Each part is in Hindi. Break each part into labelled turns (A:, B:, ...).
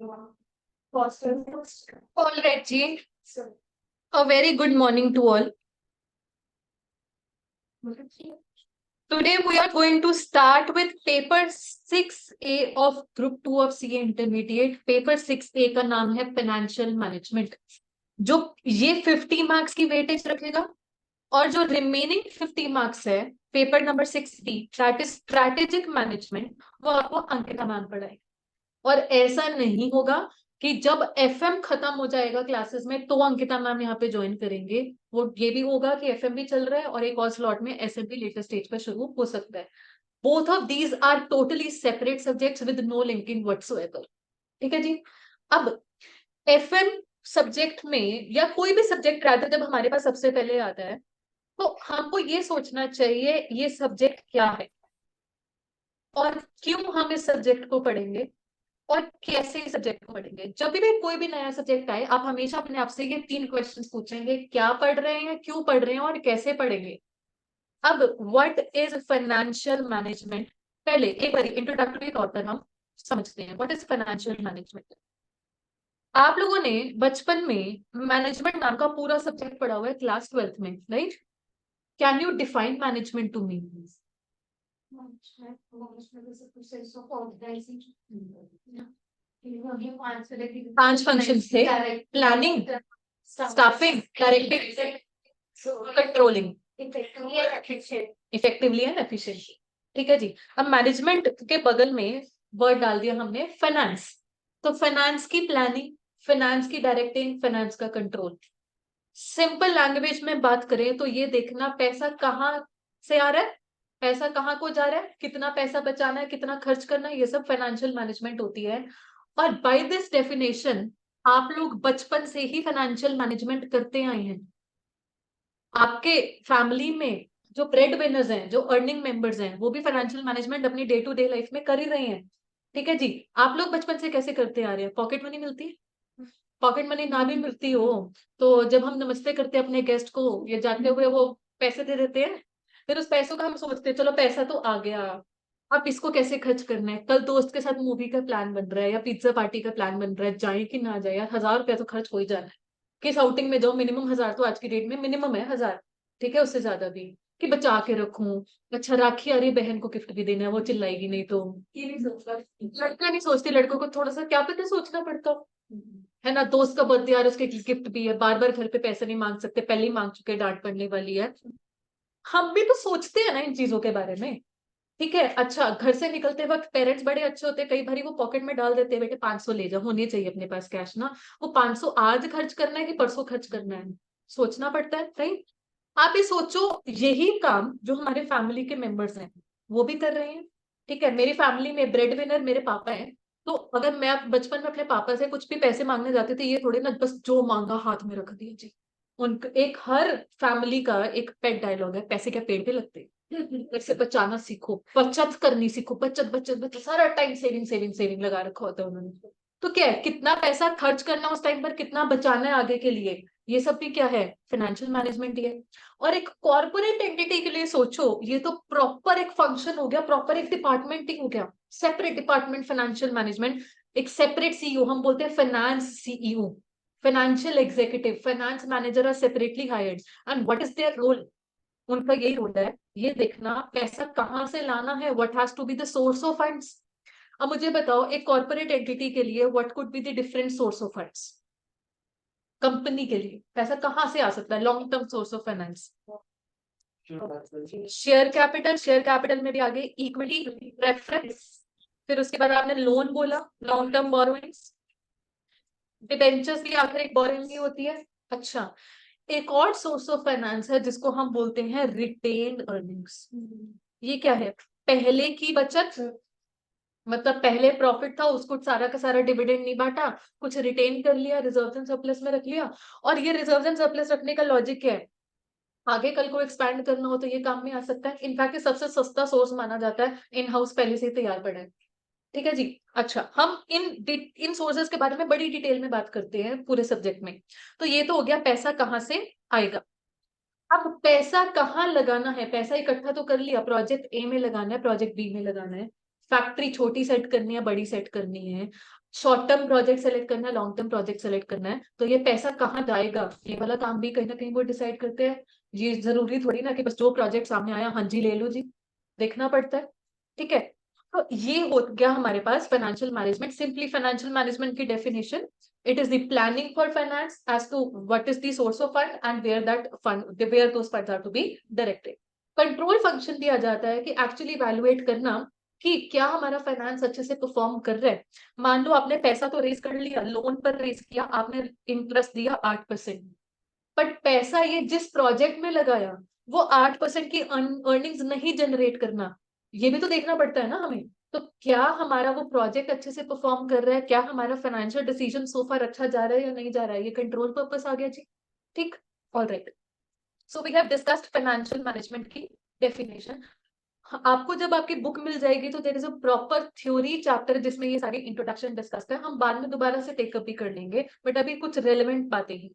A: All right, Ji. A very good morning to all. Today we are going to start with paper 6A of Group 2 of CA Intermediate. Paper 6A का नाम है फाइनेंशियल मैनेजमेंट, जो ये 50 मार्क्स की वेटेज रखेगा और जो रिमेनिंग 50 मार्क्स है paper number 6B that is strategic management, वो आपको अंकिता मैम पढ़ाएगी। और ऐसा नहीं होगा कि जब एफएम खत्म हो जाएगा क्लासेस में तो अंकिता मैम यहाँ पे ज्वाइन करेंगे। वो ये भी होगा कि एफएम भी चल रहा है और एक और स्लॉट में एसएम भी लेटर स्टेज पर शुरू हो सकता है। Both of these are totally separate subjects with no linking whatsoever. ठीक है जी। अब एफएम सब्जेक्ट में या कोई भी सब्जेक्ट रहता है जब हमारे पास सबसे पहले आता है तो हमको ये सोचना चाहिए ये सब्जेक्ट क्या है और क्यों हम इस सब्जेक्ट को पढ़ेंगे और कैसे इस सब्जेक्ट को पढ़ेंगे। जब भी कोई भी नया सब्जेक्ट आए आप हमेशा अपने आप से ये 3 क्वेश्चंस पूछेंगे, क्या पढ़ रहे हैं, क्यों पढ़ रहे हैं और कैसे पढ़ेंगे। अब व्हाट इज फाइनेंशियल मैनेजमेंट, पहले एक बार इंट्रोडक्टरी तौर पर हम समझते हैं व्हाट इज फाइनेंशियल मैनेजमेंट। आप लोगों ने बचपन में मैनेजमेंट नाम का पूरा सब्जेक्ट पढ़ा हुआ है क्लास 12th में, right? Can you define management to me? पांच फंक्शन थे, planning, staffing, directing, controlling, effectively and efficiently. ठीक है जी। अब मैनेजमेंट के बगल में वर्ड डाल दिया हमने फाइनेंस। तो फाइनेंस की प्लानिंग, फाइनेंस की डायरेक्टिंग, फाइनेंस का कंट्रोल। सिंपल लैंग्वेज में बात करें तो ये देखना पैसा कहाँ से आ रहा है, पैसा कहाँ को जा रहा है, कितना पैसा बचाना है, कितना खर्च करना है, ये सब फाइनेंशियल मैनेजमेंट होती है। और बाय दिस डेफिनेशन आप लोग बचपन से ही फाइनेंशियल मैनेजमेंट करते आए हैं। आपके फैमिली में जो ब्रेड विनर्स हैं, जो अर्निंग मेंबर्स हैं, वो भी फाइनेंशियल मैनेजमेंट अपनी डे टू डे लाइफ में कर ही रहे हैं। ठीक है जी। आप लोग बचपन से कैसे करते आ रहे हैं? पॉकेट मनी मिलती है, पॉकेट मनी ना भी मिलती हो तो जब हम नमस्ते करते हैं अपने गेस्ट को, ये जाते हुए वो पैसे दे देते हैं, फिर उस पैसों का हम सोचते हैं चलो पैसा तो आ गया, अब इसको कैसे खर्च करना है। कल दोस्त के साथ मूवी का प्लान बन रहा है या पिज्जा पार्टी का प्लान बन रहा है, जाए कि ना जाए यार, 1000 रुपया तो खर्च हो ही जाना है। किस आउटिंग में जाओ मिनिमम 1000 तो आज की डेट में मिनिमम है, 1000। ठीक है, उससे ज्यादा भी कि बचा के रखूं। अच्छा राखी आ रही है, बहन को गिफ्ट भी देना है, वो चिल्लाएगी नहीं तो। ये नहीं सोचता लड़का, नहीं सोचती, लड़कों को थोड़ा सा क्या पता सोचना पड़ता हो, है ना। दोस्त का बर्थडे आ रहा है, उसके गिफ्ट भी है, बार बार घर पे पैसे नहीं मांग सकते, पहले ही मांग चुके, डांट पड़ने वाली है। हम भी तो सोचते हैं ना इन चीजों के बारे में। ठीक है। अच्छा घर से निकलते वक्त पेरेंट्स बड़े अच्छे होते हैं, कई बार वो पॉकेट में डाल देते हैं, बेटे 500 ले जाओ, होनी चाहिए अपने पास कैश ना। वो 500 आज खर्च करना है कि परसों खर्च करना है, सोचना पड़ता है, राइट? आप ये सोचो, यही काम जो हमारे फैमिली के मेंबर्स हैं वो भी कर रहे हैं। ठीक है, मेरी फैमिली में ब्रेड विनर मेरे पापा हैं। तो अगर मैं बचपन में अपने पापा से कुछ भी पैसे मांगने जाते थे, ये थोड़े ना बस जो मांगा हाथ में रख दिया जी। उनका एक हर फैमिली का एक पेट डायलॉग है, पैसे क्या पेड़ पे लगते हैं? ऐसे बचाना सीखो, बचत करनी सीखो, बचत बचत बचत, सारा टाइम सेविंग सेविंग सेविंग लगा रखा होता है उन्होंने। तो क्या है, कितना पैसा खर्च करना उस टाइम पर, कितना बचाना है आगे के लिए, ये सब भी क्या है, फाइनेंशियल मैनेजमेंट ही है। और एक कॉर्पोरेट एंटिटी के लिए सोचो, ये तो प्रॉपर एक फंक्शन हो गया, प्रॉपर एक डिपार्टमेंट ही हो गया, सेपरेट डिपार्टमेंट फाइनेंशियल मैनेजमेंट। एक सेपरेट सीईओ, हम बोलते हैं finance CEO, financial executive, finance manager are separately hired. And what is their role? उनका यही रोल है, ये देखना पैसा कहाँ से लाना है, what has to be the source of funds. अब मुझे बताओ एक कॉर्पोरेट एंटिटी के लिए what could be the different source of funds? Company के लिए पैसा कहाँ से आ सकता है, long term source of finance? Share capital, share capital में भी आगे इक्विटी, प्रेफरेंस, फिर उसके बाद आपने लोन बोला, लॉन्ग टर्म बोरोइंग्स, डिबेंचर्स भी आखिर एक बोरोइंग ही होती है। अच्छा, एक और सोर्स ऑफ फाइनेंस है जिसको हम बोलते हैं रिटेन्ड अर्निंग्स। ये क्या है? पहले की बचत, मतलब पहले प्रॉफिट था उसको सारा का सारा डिविडेंड नहीं बांटा, कुछ रिटेन कर लिया, रिजर्व एंड सरप्लस में रख लिया। और ये रिजर्व एंड सरप्लस रखने का लॉजिक क्या है? आगे कल को एक्सपैंड करना हो तो ये काम में आ सकता है। इनफैक्ट सबसे सस्ता सोर्स माना जाता है, इन हाउस पहले से ही तैयार पड़ा है। ठीक है जी। अच्छा, हम इन सोर्सेज के बारे में बड़ी डिटेल में बात करते हैं पूरे सब्जेक्ट में। तो ये तो हो गया पैसा कहाँ से आएगा। अब पैसा कहाँ लगाना है, पैसा इकट्ठा तो कर लिया, प्रोजेक्ट ए में लगाना है, प्रोजेक्ट बी में लगाना है। फैक्ट्री छोटी सेट करनी है, बड़ी सेट करनी है, शॉर्ट टर्म प्रोजेक्ट सेलेक्ट करना है, लॉन्ग टर्म प्रोजेक्ट सेलेक्ट करना है, तो ये पैसा कहाँ जाएगा, ये वाला काम भी कहीं ना कहीं वो डिसाइड करते हैं। ये जरूरी थोड़ी ना कि बस जो प्रोजेक्ट सामने आया हाँ जी ले लो जी, देखना पड़ता है। ठीक है, तो ये हो गया हमारे पास financial management. Simply financial management की definition, it is the planning for finance as to what is the source of fund and where those funds are to be directed. Control function दिया जाता है कि एक्चुअली इवैल्यूएट करना कि क्या हमारा फाइनेंस अच्छे से परफॉर्म कर रहा है। मान लो आपने पैसा तो रेज कर लिया, लोन पर रेज किया, आपने इंटरेस्ट दिया 8%, बट पैसा ये जिस प्रोजेक्ट में लगाया वो 8% की अर्निंग्स नहीं जनरेट करना, ये भी तो देखना पड़ता है ना हमें। तो क्या हमारा वो प्रोजेक्ट अच्छे से परफॉर्म कर रहा है, क्या हमारा फाइनेंशियल डिसीजन सो फार अच्छा जा रहा है या नहीं जा रहा है, ये कंट्रोल पर्पस आ गया जी। ठीक, alright, so we have discussed financial management की डेफिनेशन। आपको जब आपकी बुक मिल जाएगी तो there is a proper theory chapter जिसमें ये सारी इंट्रोडक्शन डिस्कस है, हम बाद में दोबारा से टेकअप भी कर लेंगे, बट अभी कुछ रेलेवेंट बातें ही।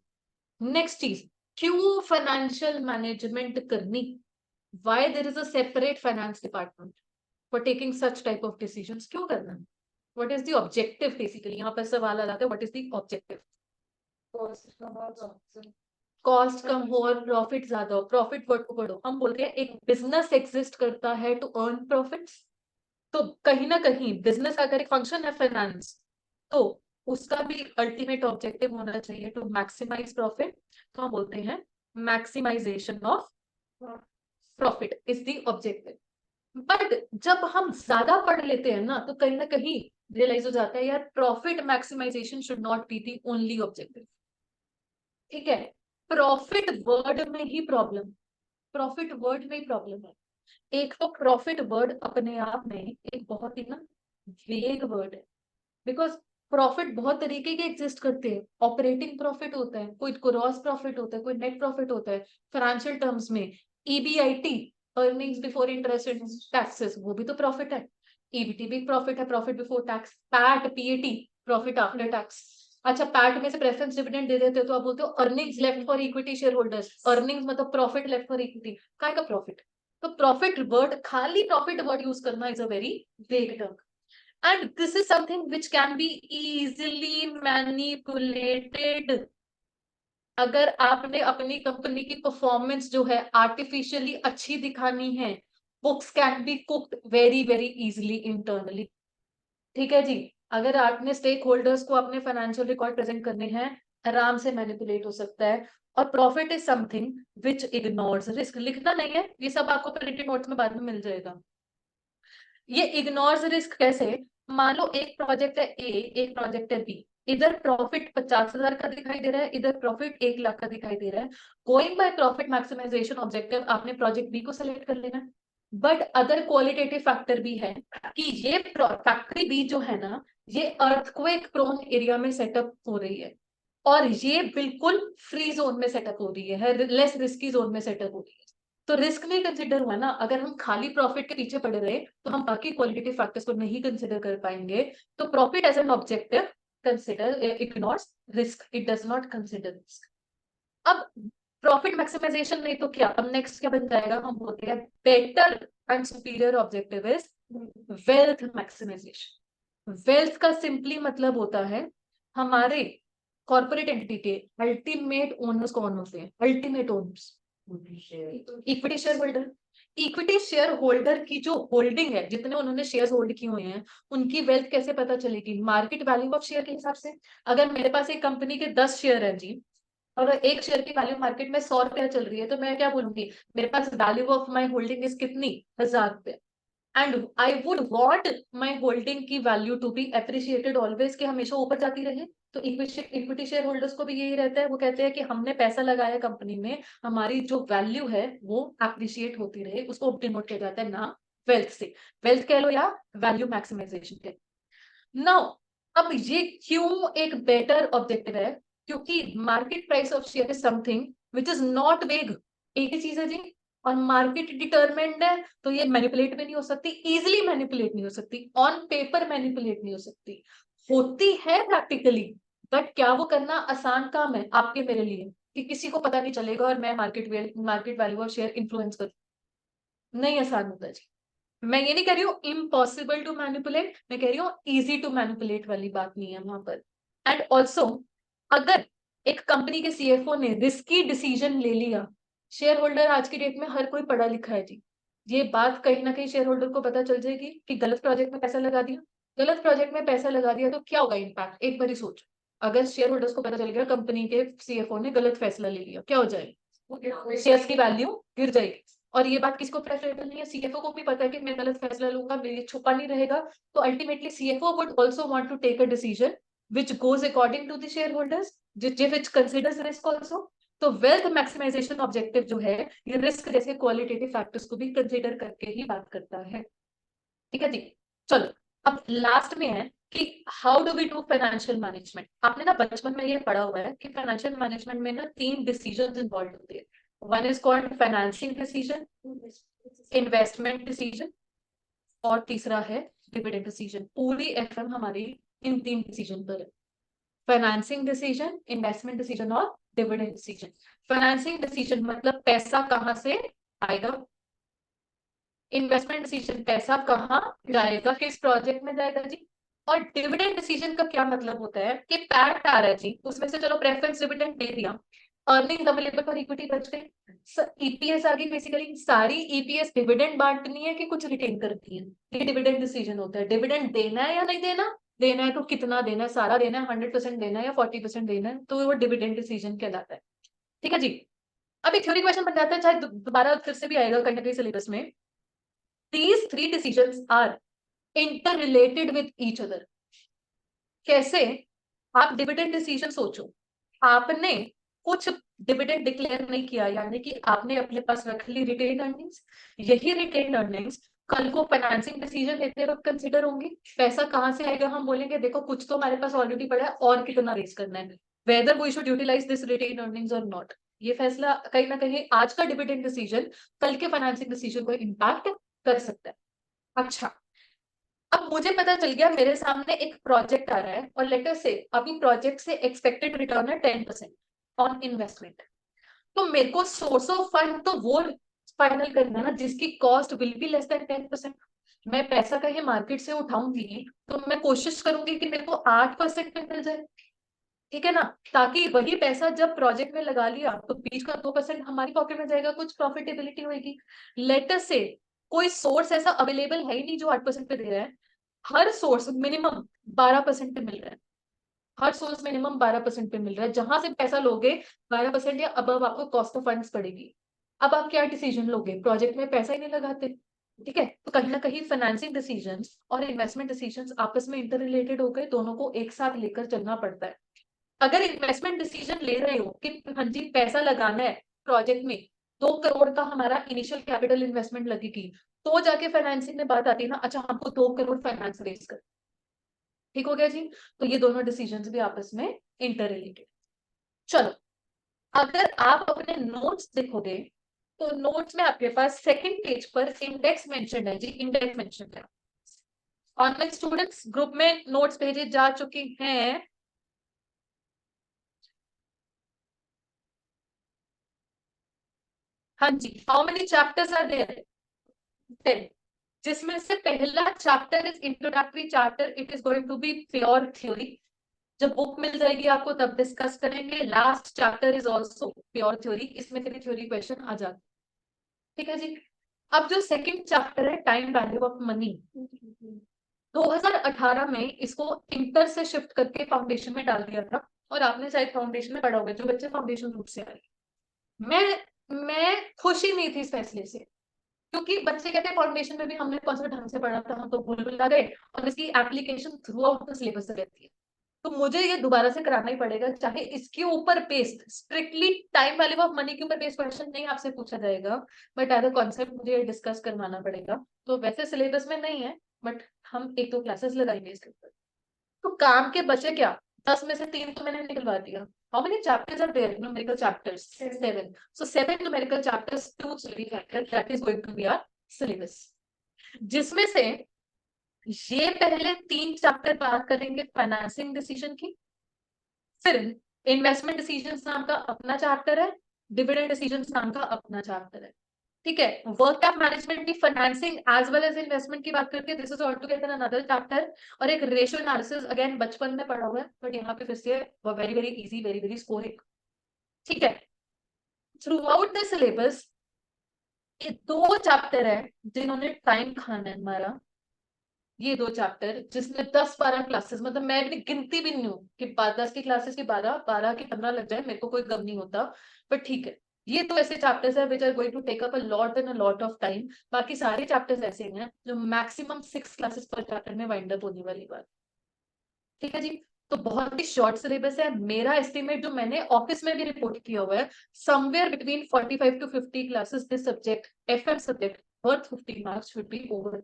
A: नेक्स्ट चीज, क्यों फाइनेंशियल मैनेजमेंट करनी, why there is a separate finance department for taking such type of decisions, क्यों करना, what is the objective, basically यहाँ पर सवाल आ जाता है, what is the objective. Cost कम हो और प्रॉफिट ज्यादा हो, प्रॉफिट बढ़ो, हम बोलते हैं एक बिजनेस एग्जिस्ट करता है टू अर्न प्रॉफिट्स, तो कहीं ना कहीं बिजनेस का अगर एक फंक्शन है फाइनेंस, तो उसका भी अल्टीमेट ऑब्जेक्टिव होना चाहिए टू मैक्सिमाइज प्रॉफिट, तो हम बोलते हैं maximisation of profit is the objective. But जब हम ज्यादा पढ़ लेते हैं ना तो कहीं ना कहीं रियलाइज हो जाता है यार profit maximisation should not be the only objective. ठीक है, प्रॉफिट वर्ड में ही प्रॉब्लम, प्रॉफिट वर्ड में ही प्रॉब्लम है। एक तो प्रॉफिट वर्ड अपने आप में एक बहुत ही ना वेग वर्ड है, बिकॉज प्रॉफिट बहुत तरीके के एग्जिस्ट करते हैं। ऑपरेटिंग प्रॉफिट होता है, कोई ग्रॉस प्रॉफिट होता है, कोई नेट प्रॉफिट होता है। फाइनेंशियल टर्म्स में EBIT, earnings before interest and taxes, वो भी तो प्रॉफिट है। ईबीटी भी प्रॉफिट है, profit before tax. PAT, PAT, profit after tax. अच्छा, पैट में से प्रेफरेंस डिविडेंड दे देते हो तो आप बोलते हो earnings left for equity share holders, earnings मतलब प्रॉफिट लेफ्ट फॉर इक्विटी, काय का प्रॉफिट। तो प्रॉफिट वर्ड, खाली प्रॉफिट वर्ड यूज करना is a very vague term, and this is something which can be easily manipulated। अगर आपने अपनी कंपनी की परफॉर्मेंस जो है आर्टिफिशियली अच्छी दिखानी है, books can be cooked very very easily internally. ठीक है जी, अगर आपने स्टेक होल्डर्स को अपने फाइनेंशियल रिकॉर्ड प्रेजेंट करने हैं, आराम से मैनिपुलेट हो सकता है। और profit is something which ignores risk, लिखना नहीं है, ये सब आपको प्रिंटेड नोट्स में बाद में मिल जाएगा। ये इग्नोर्स रिस्क कैसे, मान लो एक प्रोजेक्ट है ए, एक प्रोजेक्ट है बी, इधर प्रॉफिट 50,000 का दिखाई दे रहा है, इधर प्रॉफिट 1 लाख का दिखाई दे रहा है। Going by profit maximisation objective आपने प्रोजेक्ट बी को सेलेक्ट कर लेना। बट अदर क्वालिटेटिव फैक्टर भी है कि ये फैक्ट्री बी जो है ना, ये अर्थक्वेक प्रोन एरिया में सेटअप हो रही है, और ये बिल्कुल फ्री जोन में सेटअप हो रही है, लेस रिस्की जोन में सेटअप हो रही है। तो रिस्क नहीं कंसिडर हुआ ना, अगर हम खाली प्रॉफिट के पीछे पड़े रहे तो हम बाकी क्वालिटेटिव फैक्टर्स को नहीं कंसिडर कर पाएंगे। तो profit as an objective consider ignores risk, it does not consider risk. अब प्रॉफिट मैक्सिमाइजेशन नहीं तो क्या, अब नेक्स्ट क्या बन जाएगा, हम बोलते हैं better and superior objective is wealth maximisation. Wealth का सिंपली मतलब होता है हमारे कॉर्पोरेट एंटिटी के अल्टीमेट ओनर्स कौन होते हैं, ultimate owners equity shareholder. Equity shareholder की जो होल्डिंग है, जितने उन्होंने शेयर्स होल्ड किए हुए हैं, उनकी वेल्थ कैसे पता चलेगी, मार्केट वैल्यू ऑफ शेयर के हिसाब से। अगर मेरे पास एक कंपनी के 10 शेयर है जी, और एक शेयर की वैल्यू मार्केट में 100 रुपया चल रही है, तो मैं क्या बोलूंगी, मेरे पास value of my holding is कितनी, 1000 रुपया, and I would want my holding की value to be appreciated always, कि हमेशा ऊपर जाती रहे। तो इक्विटी शेयर होल्डर्स को भी यही रहता है, वो कहते हैं कि हमने पैसा लगाया कंपनी में, हमारी जो वैल्यू है वो एप्रिशिएट होती रहे, उसको डिनोट किया जाता है ना वेल्थ से, वेल्थ कह लो या वैल्यू मैक्सिमाइजेशन के। नाउ अब ये क्यों एक बेटर ऑब्जेक्टिव है, क्योंकि market price of share is something which is not वेग, एक ही चीज है जी, और मार्केट डिटरमिन्ड है, तो ये मैनिपुलेट भी नहीं हो सकती, इजिली मैनिपुलेट नहीं हो सकती, ऑन पेपर मैनिपुलेट नहीं हो सकती, होती है प्रैक्टिकली, बट क्या वो करना आसान काम है आपके मेरे लिए, कि किसी को पता नहीं चलेगा और मैं मार्केट वैल्यू और शेयर इन्फ्लुएंस करूं, नहीं आसान होता जी। मैं ये नहीं कह रही हूँ इम्पॉसिबल टू मैनिपुलेट, मैं कह रही हूँ इजी टू मैनिपुलेट वाली बात नहीं है वहां पर। एंड ऑल्सो अगर एक कंपनी के सीएफओ ने रिस्की डिसीजन ले लिया, शेयर होल्डर आज की डेट में हर कोई पढ़ा लिखा है जी, ये बात कहीं ना कहीं शेयर होल्डर को पता चल जाएगी कि गलत प्रोजेक्ट में पैसा लगा दिया, गलत प्रोजेक्ट में पैसा लगा दिया तो क्या होगा इम्पैक्ट, एक बार ही सोच। अगर शेयर होल्डर्स को पता चल गया कंपनी के सीएफओ ने गलत फैसला ले लिया, क्या हो जाएगा, शेयर्स की वैल्यू गिर जाएगी। और ये बात किसको प्रेफरेबल नहीं है, सीएफओ को भी पता है कि मैं गलत फैसला लूंगा, मेरी छुपा नहीं रहेगा, तो ultimately CFO would also want to take a decision which goes according to the shareholders, which considers risk also। तो वेल्थ मैक्सिमाइजेशन ऑब्जेक्टिव जो है ये रिस्क जैसे क्वालिटेटिव फैक्टर्स को भी कंसीडर करके ही बात करता है। ठीक है जी, चलो अब लास्ट में है कि how do we do financial management. आपने ना बचपन में ये पढ़ा हुआ है कि फाइनेंशियल मैनेजमेंट में ना 3 डिसीजंस इन्वॉल्व होते हैं। One is called financing decision, investment decision और तीसरा है डिविडेंड डिसीजन। पूरी एफएम हमारी इन 3 डिसीजन पर है, फाइनेंसिंग डिसीजन, इन्वेस्टमेंट डिसीजन और डिविडेंड डिसीजन। फाइनेंसिंग डिसीजन मतलब पैसा कहां से आएगा, इन्वेस्टमेंट डिसीजन पैसा कहाँ जाएगा, किस प्रोजेक्ट में जाएगा जी, और डिविडेंड डिसीजन का क्या मतलब होता है कि पैट आ रहा है जी, उसमें से चलो प्रेफरेंस डिविडेंड दे दिया, अर्निंग अवेलेबल फॉर इक्विटी बच गई, ईपीएस आ गई। बेसिकली सारी ईपीएस डिविडेंड बांटनी है कि कुछ रिटेन करती है, ये डिविडेंड डिसीजन होता है। डिविडेंड देना है या नहीं देना, देना है तो कितना देना है, सारा देना है, 100% देना है या 40% देना है, तो वो डिविडेंड डिसीजन कहलाता है। ठीक है जी, अभी थ्योरी क्वेश्चन बन जाता है, चाहे दोबारा फिर से भी आएगा कहीं ना कहीं सिलेबस में। These 3 decisions are interrelated with each other। कैसे, आप डिविडेंड डिसीजन सोचो, आपने कुछ डिविडेंड डिक्लेयर नहीं किया, यानी कि आपने अपने पास रख ली रिटेन अर्निंग्स, यही रिटेन अर्निंग्स कल को फाइनेंसिंग डिसीजन लेते वक्त कंसिडर होंगी। पैसा कहां से आएगा, हम बोलेंगे देखो कुछ तो हमारे पास ऑलरेडी पड़ा है और कितना रेज करना है, whether we should utilise this retain earnings और नॉट। ये फैसला कहीं ना कहीं आज का डिविडेंड डिसीजन कल के फाइनेंसिंग डिसीजन को इम्पैक्ट कर सकता है। अच्छा, अब मुझे पता चल गया मेरे सामने एक प्रोजेक्ट आ रहा है और लेटर से अभी प्रोजेक्ट से एक्सपेक्टेड रिटर्न है 10% ऑन इन्वेस्टमेंट, तो मेरे को सोर्स ऑफ फंड तो वो फाइनल करना ना जिसकी cost will be less than 10%। मैं पैसा कहीं मार्केट से उठाऊंगी तो मैं कोशिश करूंगी कि मेरे को 8% में मिल जाए, ठीक है ना, ताकि वही पैसा जब प्रोजेक्ट में लगा लिया तो बीच का 2% हमारी पॉकेट में जाएगा, कुछ प्रॉफिटेबिलिटी होगी। लेटर से कोई सोर्स ऐसा अवेलेबल है ही नहीं जो 8% पे दे रहा है, हर सोर्स मिनिमम 12% पे मिल रहा है, हर सोर्स मिनिमम 12% पे मिल रहा है, जहां से पैसा लोगे 12% या अबव आपको कॉस्ट ऑफ फंड्स पड़ेगी। अब आप क्या डिसीजन लोगे, प्रोजेक्ट में पैसा ही नहीं लगाते। ठीक है, तो कहीं ना कहीं फाइनेंसिंग डिसीजंस और इन्वेस्टमेंट डिसीजंस आपस में इंटर रिलेटेड हो गए, दोनों को एक साथ लेकर चलना पड़ता है। अगर इन्वेस्टमेंट डिसीजन ले रहे हो कि हाँ जी पैसा लगाना है प्रोजेक्ट में, 2 करोड़ का हमारा इनिशियल कैपिटल इन्वेस्टमेंट लगेगी, तो जाके फाइनेंसिंग में बात आती है ना, अच्छा हमको 2 करोड़ फाइनेंस रेज कर, ठीक हो गया जी। तो ये दोनों डिसीजंस भी आपस में इंटर रिलेटेड। चलो, अगर आप अपने नोट्स देखोगे तो नोट्स में आपके पास सेकंड पेज पर इंडेक्स मेंशन है जी, इंडेक्स मेंशन है। ऑनलाइन स्टूडेंट्स ग्रुप में नोट्स भेजे जा चुके हैं। हाँ जी, how many chapters are there, 10, जिसमें से पहला chapter is introductory chapter, it is going to be pure theory. जब बुक मिल जाएगी आपको तब डिस्कस करेंगे। Last chapter is also pure theory, इसमें तेरी थ्योरी क्वेश्चन आ जाते, ठीक है जी। अब जो सेकंड चैप्टर है टाइम वैल्यू ऑफ मनी, 2018 में इसको इंटर से शिफ्ट करके फाउंडेशन में डाल दिया था, और आपने शायद फाउंडेशन में पढ़ा होगा जो बच्चे फाउंडेशन रूट से आए। मैं खुश ही नहीं थी इस फैसले से, क्योंकि बच्चे कहते हैं फाउंडेशन में भी हमने कौन सा ढंग से पढ़ा था, हम तो भूल भुला गए, और इसकी application through out the syllabus रहती है। तो मुझे ये दोबारा से कराना ही पड़ेगा, चाहे इसके ऊपर based strictly time value of money के ऊपर बेस्ड क्वेश्चन नहीं आपसे पूछा जाएगा, बट एज अ कॉन्सेप्ट मुझे डिस्कस करवाना पड़ेगा। तो वैसे सिलेबस में नहीं है, बट हम 1-2 क्लासेस लगाएंगे इसके ऊपर। तो काम के बचे क्या, 10 में से 3 तो मैंने निकलवा दिया। How many chapters are there, numerical chapters 7, so 7 numerical chapters, 2 theory factor, that is going to be our syllabus, जिसमें से ये पहले 3 चैप्टर बात करेंगे फाइनेंसिंग डिसीजन की, फिर इन्वेस्टमेंट डिसीजन नाम का अपना चैप्टर है, डिविडेंड डिसीजन नाम का अपना चैप्टर है। ठीक है, वर्क कैप मैनेजमेंट की financing as well as investment की बात करके this is all together another chapter. और एक रेशियो एनालिसिस अगेन बचपन में पढ़ा हुआ है, बट यहाँ पे फिर से very very easy, very very scoring. ठीक है, थ्रू आउट द सिलेबस ये दो चैप्टर है जिन्होंने टाइम खाना है हमारा। ये दो चैप्टर जिसमें 10-12 क्लासेस, मतलब मैं अपनी गिनती भी नहीं हूँ कि 10 की क्लासेस की 12 की 15 लग जाए, मेरे को कोई गम नहीं होता। बट ठीक है, ये तो ऐसे चैप्टर्स है which are going to take up a lot and a lot of time. बाकी सारे चैप्टर्स ऐसे हैं जो मैक्सिमम 6 क्लासेस पर चैप्टर में वाइंड अप होने वाली बात। ठीक है जी, तो बहुत ही शॉर्ट सिलेबस है। मेरा एस्टिमेट जो मैंने ऑफिस में भी रिपोर्ट किया हुआ है, somewhere between 45 to 50 classes this subject, FM subject worth 50 marks should be over.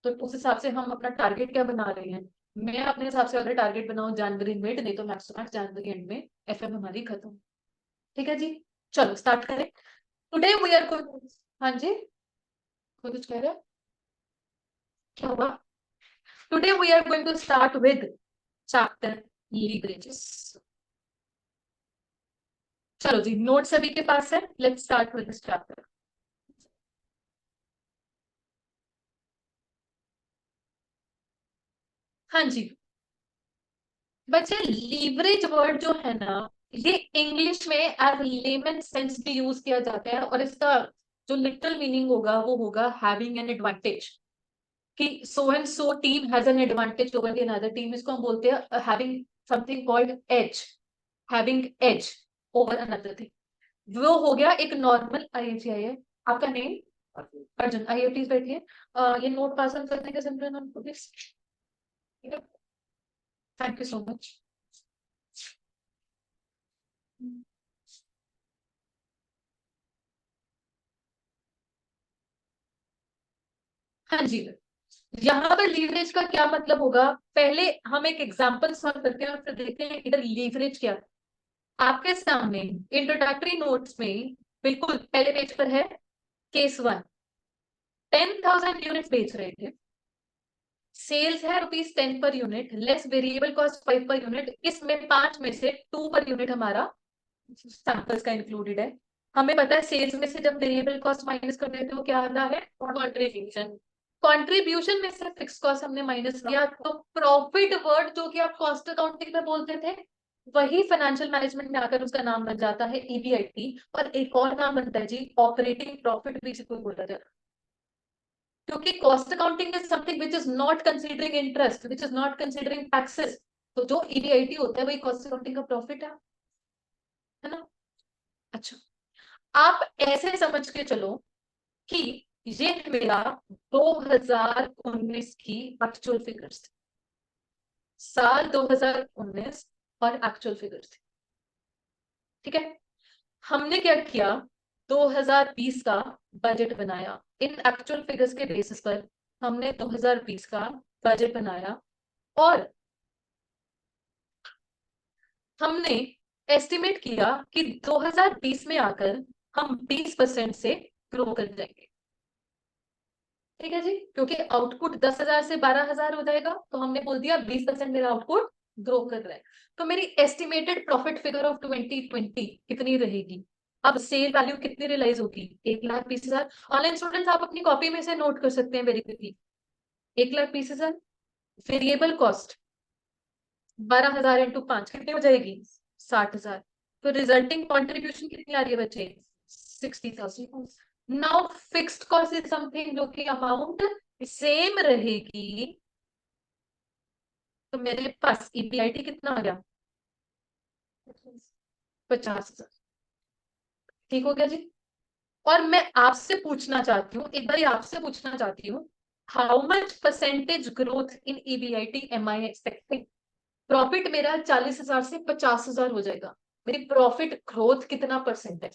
A: तो उस हिसाब से हम अपना टारगेट क्या बना रहे हैं? मैं अपने हिसाब से अगर टारगेट बनाऊं जनवरी मिड, नहीं तो मैक्स टू मैक्स जनवरी एंड में एफएम हमारी खत्म। ठीक है जी, चलो स्टार्ट करें। टुडे वी आर गोइंग, हाँ जी, कोई कुछ कह रहे हैं? क्या हुआ? Today we are going to start with chapter leverages. चलो जी, नोट सभी के पास है, let's start with this chapter. हाँ जी बच्चे, लीवरेज वर्ड जो है ना, ये इंग्लिश में एज लेमन सेंस भी यूज किया जाता है, और इसका जो लिटरल मीनिंग होगा वो होगा हैविंग एन एडवांटेज। कि so and so team has an advantage over the another team, इसको हम बोलते हैं having something called edge, having edge over another thing. वो हो गया एक नॉर्मल आईआईटी है। आपका नेम? अर्जुन। आइए प्लीज बैठिए। ये नोट पास ऑन करने का सिमरन हमको please. Thank you so much. हाँ जी, यहाँ पर लीवरेज का क्या मतलब होगा, पहले हम एक एग्जांपल सॉल्व करते हैं और फिर देखते हैं इधर लीवरेज क्या है। आपके सामने इंट्रोडक्टरी नोट्स में बिल्कुल पहले पेज पर है, केस 1, 10,000 यूनिट बेच रहे थे, सेल्स है ₹10 per unit, less variable cost 5 per unit, इसमें 5 में से 2 पर यूनिट हमारा सैंपल्स का इंक्लूडेड है। हमें पता है सेल्स में से जब वेरिएबल कॉस्ट माइनस कर देते हो क्या आता है? कॉन्ट्रीब्यूशन। कॉन्ट्रीब्यूशन में से फिक्स कॉस्ट हमने माइनस किया, तो प्रॉफिट वर्ड जो कि आप कॉस्ट अकाउंटिंग में बोलते थे, वही फाइनेंशियल मैनेजमेंट में आकर उसका नाम बन जाता है ईबीआईटी। और एक और नाम बनता है जी ऑपरेटिंग प्रॉफिट भी इसको बोला जाता है, क्योंकि cost accounting is something which is not considering interest, which is not considering taxes. तो जो ईबीआईटी होता है वही कॉस्ट अकाउंटिंग का प्रॉफिट है ना? अच्छा, आप ऐसे समझ के चलो कि ये मेरा 2019 की एक्चुअल फिगर्स थी, साल 2019 और एक्चुअल फिगर्स थी। ठीक है, हमने क्या किया, 2020 का बजट बनाया, इन एक्चुअल फिगर्स के बेसिस पर हमने 2020 का बजट बनाया, और हमने एस्टिमेट किया कि 2020 में आकर हम 20% से ग्रो कर जाएंगे। ठीक है जी, क्योंकि आउटपुट 10,000 से 12,000 हो जाएगा, तो हमने बोल दिया 20% मेरा आउटपुट ग्रो कर रहा है। तो मेरी एस्टिमेटेड प्रॉफिट फिगर ऑफ 2020 कितनी रहेगी? अब सेल वैल्यू कितनी रियलाइज होगी? 1,20,000। ऑनलाइन स्टूडेंट्स आप अपनी कॉपी में से नोट कर सकते हैं very quickly. 1,20,000 variable cost 12,000 into 5 कितनी हो जाएगी? 60,000। तो रिजल्टिंग कॉन्ट्रीब्यूशन कितनी आ रही है बच्चे? 60,000। Now fixed cost is something जो कि अमाउंट सेम रहेगी, तो मेरे पास ईपीआईटी कितना आ गया? 50,000। ठीक हो गया जी। और मैं आपसे पूछना चाहती हूँ, एक बार आपसे पूछना चाहती हूँ, how much percentage growth in EBIT am I expecting? Profit मेरा 40,000 से 50,000 हो जाएगा, मेरी प्रॉफिट ग्रोथ कितना परसेंट है?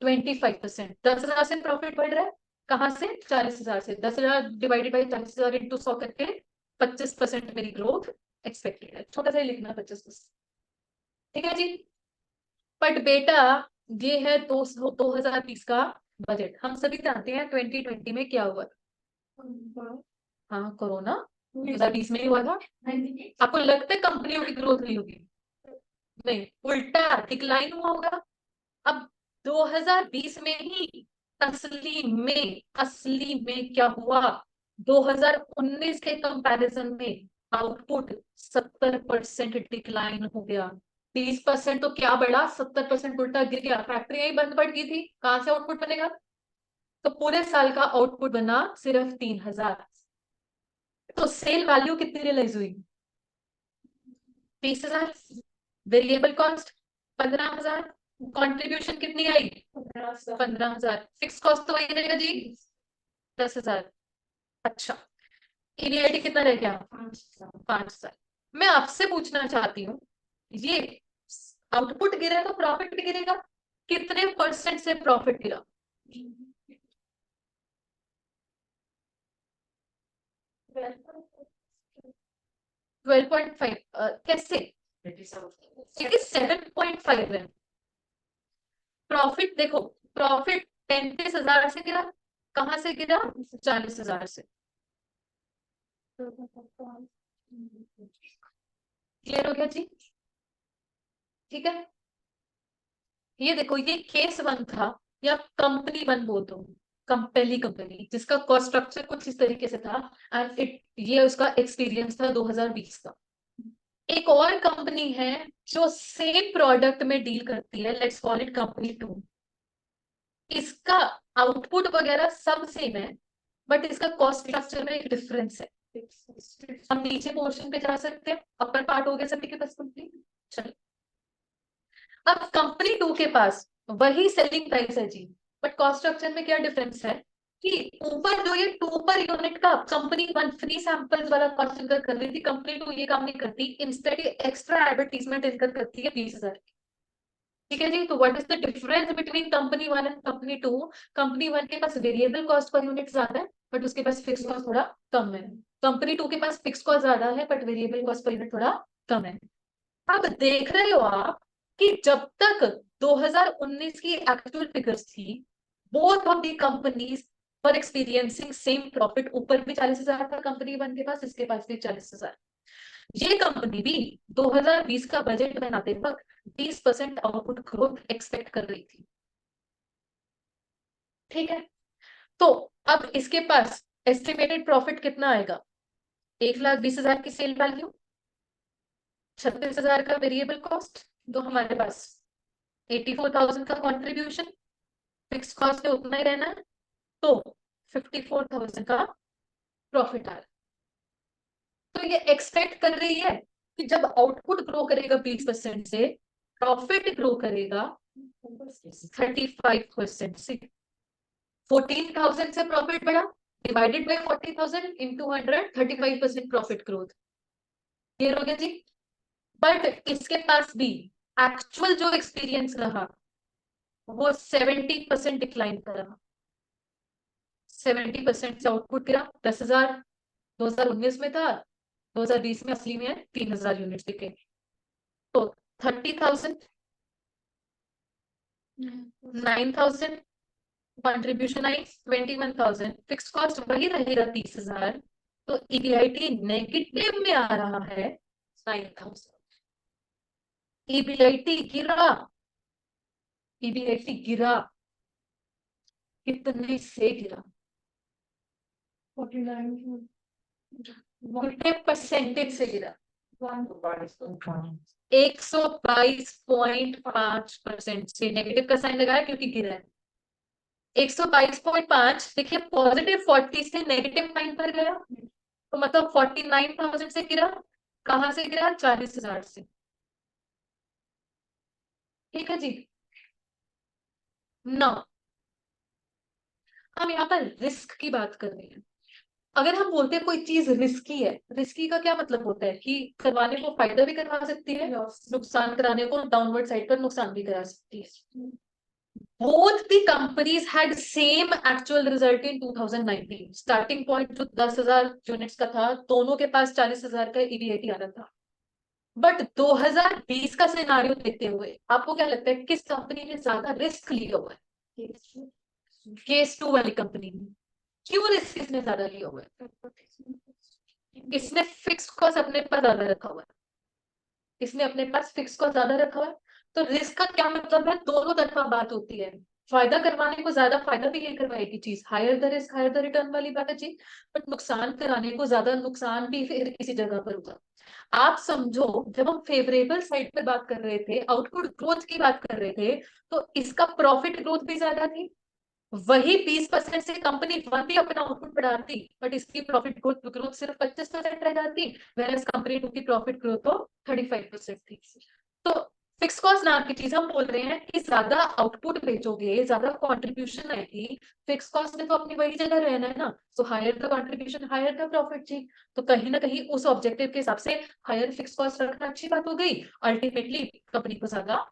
A: 25%। 10,000 से प्रॉफिट बढ़ रहा है, कहाँ से? 40,000 से। 10,000 डिवाइडेड बाई 40,000 इंटू 100 करके 25% मेरी ग्रोथ एक्सपेक्टेड है। छोटा सा ही लिखना 25%। ठीक है जी, बट बेटा ये है 2020 का बजट। हम सभी जानते हैं 2020 में क्या हुआ। हाँ, कोरोना 2020 में ही हुआ था। आपको लगता है कंपनियों की ग्रोथ नहीं होगी? नहीं, उल्टा डिक्लाइन हुआ होगा। अब 2020 में ही असली में क्या हुआ, 2019 के कंपैरिजन में आउटपुट 70% डिक्लाइन हो गया। 20% तो क्या बढ़ा, 70% उल्टा गिर गया। फैक्ट्रियां ही बंद पड़ गई थी, कहां से आउटपुट बनेगा। तो पूरे साल का आउटपुट बना सिर्फ 3,000। तो सेल वैल्यू कितनी रियलाइज हुई, 20,000। Variable cost 15,000। कंट्रीब्यूशन कितनी आई, 15,000। फिक्स कॉस्ट तो वही रहेगा जी, 10,000। अच्छा, ईवीआईटी कितना रह गया, 5,000। मैं आपसे पूछना चाहती हूँ, ये आउटपुट गिरा तो प्रॉफिट भी गिरेगा, कितने परसेंट से प्रॉफिट गिरा। 12.5। कैसे, क्योंकि 7.5 है। प्रॉफिट देखो, प्रॉफिट 35,000 से गिरा, कहां से गिरा, 40,000 से। क्लियर हो गया जी, ठीक है। ये देखो, ये केस वन था, या कंपनी वन बोल दो, पहली कंपनी जिसका कॉस्ट स्ट्रक्चर कुछ इस तरीके से था, एंड ये उसका एक्सपीरियंस था 2020 का। एक और कंपनी है जो सेम प्रोडक्ट में डील करती है, let's call it company two. इसका आउटपुट वगैरह सब सेम है, बट इसका कॉस्ट स्ट्रक्चर में एक डिफरेंस है। हम नीचे पोर्शन पे जा सकते हैं, अपर पार्ट हो गया सभी के पास कंप्लीट। चलो, अब कंपनी टू के पास वही सेलिंग प्राइस है जी, बट कॉस्ट स्ट्रक्चर में क्या डिफरेंस है कि ऊपर जो ये 2 पर यूनिट का कंपनी वन फ्री सैंपल्स वाला कॉस्ट इनकर कर रही थी, कंपनी टू ये काम नहीं करती, इंस्टेड एक्स्ट्रा एडवर्टीजमेंट इनकर करती है 20,000। ठीक है जी, तो what is the difference between company one and company two. Company one के पास वेरिएबल कॉस्ट पर यूनिट ज्यादा है, बट उसके पास फिक्स कॉस्ट थोड़ा कम है। कंपनी टू के पास फिक्स कॉस्ट ज्यादा है, but variable cost per unit थोड़ा कम है। अब देख रहे हो आप कि जब तक 2019 की एक्चुअल फिगर्स थी, both of the companies for experiencing same profit. ऊपर भी 40,000 था कंपनी वन के पास, इसके पास भी 40,000। ये कंपनी भी 2020 का बजट बनाते वक्त 20% आउटपुट ग्रोथ एक्सपेक्ट कर रही थी। ठीक है, तो अब इसके पास एस्टिमेटेड प्रॉफिट कितना आएगा, 1,20,000 की सेल वैल्यू, 36,000 का वेरिएबल कॉस्ट, तो हमारे पास 84,000 का कंट्रीब्यूशन, फिक्स कॉस्ट है उतना ही रहना है, तो 54,000 का प्रॉफिट आ रहा है। तो ये एक्सपेक्ट कर रही है कि जब आउटपुट ग्रो करेगा 20% से, प्रॉफिट ग्रो करेगा 35% से। 14,000 से प्रॉफिट बढ़ा, divided by 40,000 into 100, 35% profit growth. Clear हो गया जी। बट इसके पास भी एक्चुअल जो एक्सपीरियंस रहा वो 70% डिक्लाइन कर रहा। 70% से आउटपुट गिरा, 10,000 2019 में था, 2020 में असली में है 3,000 यूनिट बिके। तो 30,000, 9,000 कंट्रीब्यूशन आई, 21,000 फिक्स कॉस्ट वही रहेगा 30,000। तो ईबीआईटी नेगेटिव में आ रहा है 9,000। ईबीआईटी गिरा, ईबीआईटी गिरा, कितने से गिरा, 49 परसेंटेज से गिरा, 122.5% से नेगेटिव का साइन लगाया क्योंकि गिरा है। 122.5, देखिए पॉजिटिव 40 से नेगेटिव 9 पर गया, तो मतलब 49,000 से गिरा। कहां से गिरा, 40,000 से। ठीक है जी, ना हम यहाँ पर रिस्क की बात कर रहे हैं। अगर हम बोलते हैं कोई चीज रिस्की है, रिस्की का क्या मतलब होता है कि करवाने को फायदा भी करवा सकती है, नुकसान कराने को डाउनवर्ड साइड पर नुकसान भी करा सकती है। Both the companies had same actual result in 2019। Starting point जो 10,000 यूनिट्स का था, दोनों के पास 40,000 का ईबीआईटी आ रहा था। बट 2020 का सिनारियो देखते हुए आपको क्या लगता है किस कंपनी ने ज्यादा रिस्क लिया हुआ है, केस टू वाली कंपनी ने। क्यों रिस्क इसने ज्यादा लिया हुआ है, इसने फिक्स कॉस्ट अपने पास ज्यादा रखा हुआ है, इसने अपने पास फिक्स कॉस्ट ज्यादा रखा हुआ है। तो रिस्क का क्या मतलब है, दोनों तरफा बात होती है। फायदा करवाने को ज्यादा फायदा भी ये करवाएगी चीज, higher the risk higher the return वाली बात है जी। बट नुकसान कराने को ज्यादा नुकसान भी फिर किसी जगह पर होगा। आप समझो, जब हम फेवरेबल साइड पर बात कर रहे थे, आउटपुट ग्रोथ की बात कर रहे थे, तो इसका प्रॉफिट ग्रोथ भी ज्यादा थी। वही 20% से कंपनी वन भी अपना आउटपुट बढ़ाती, बट इसकी प्रॉफिट ग्रोथ ग्रोथ सिर्फ 25% रह जाती, वेयर कंपनी टू की प्रॉफिट ग्रोथ तो 35% थी। तो फिक्स कॉस्ट नाम की चीज हम बोल रहे हैं कि ज्यादा आउटपुट बेचोगे, ज्यादा कंट्रीब्यूशन आएगी, फिक्स कॉस्ट में तो अपनी वही जगह रहना है ना। So higher the contribution higher the profit जी। तो कहीं ना कहीं उस ऑब्जेक्टिव के हिसाब से हायर फिक्स कॉस्ट रखना अच्छी बात हो गई। अल्टीमेटली कंपनी को ज्यादा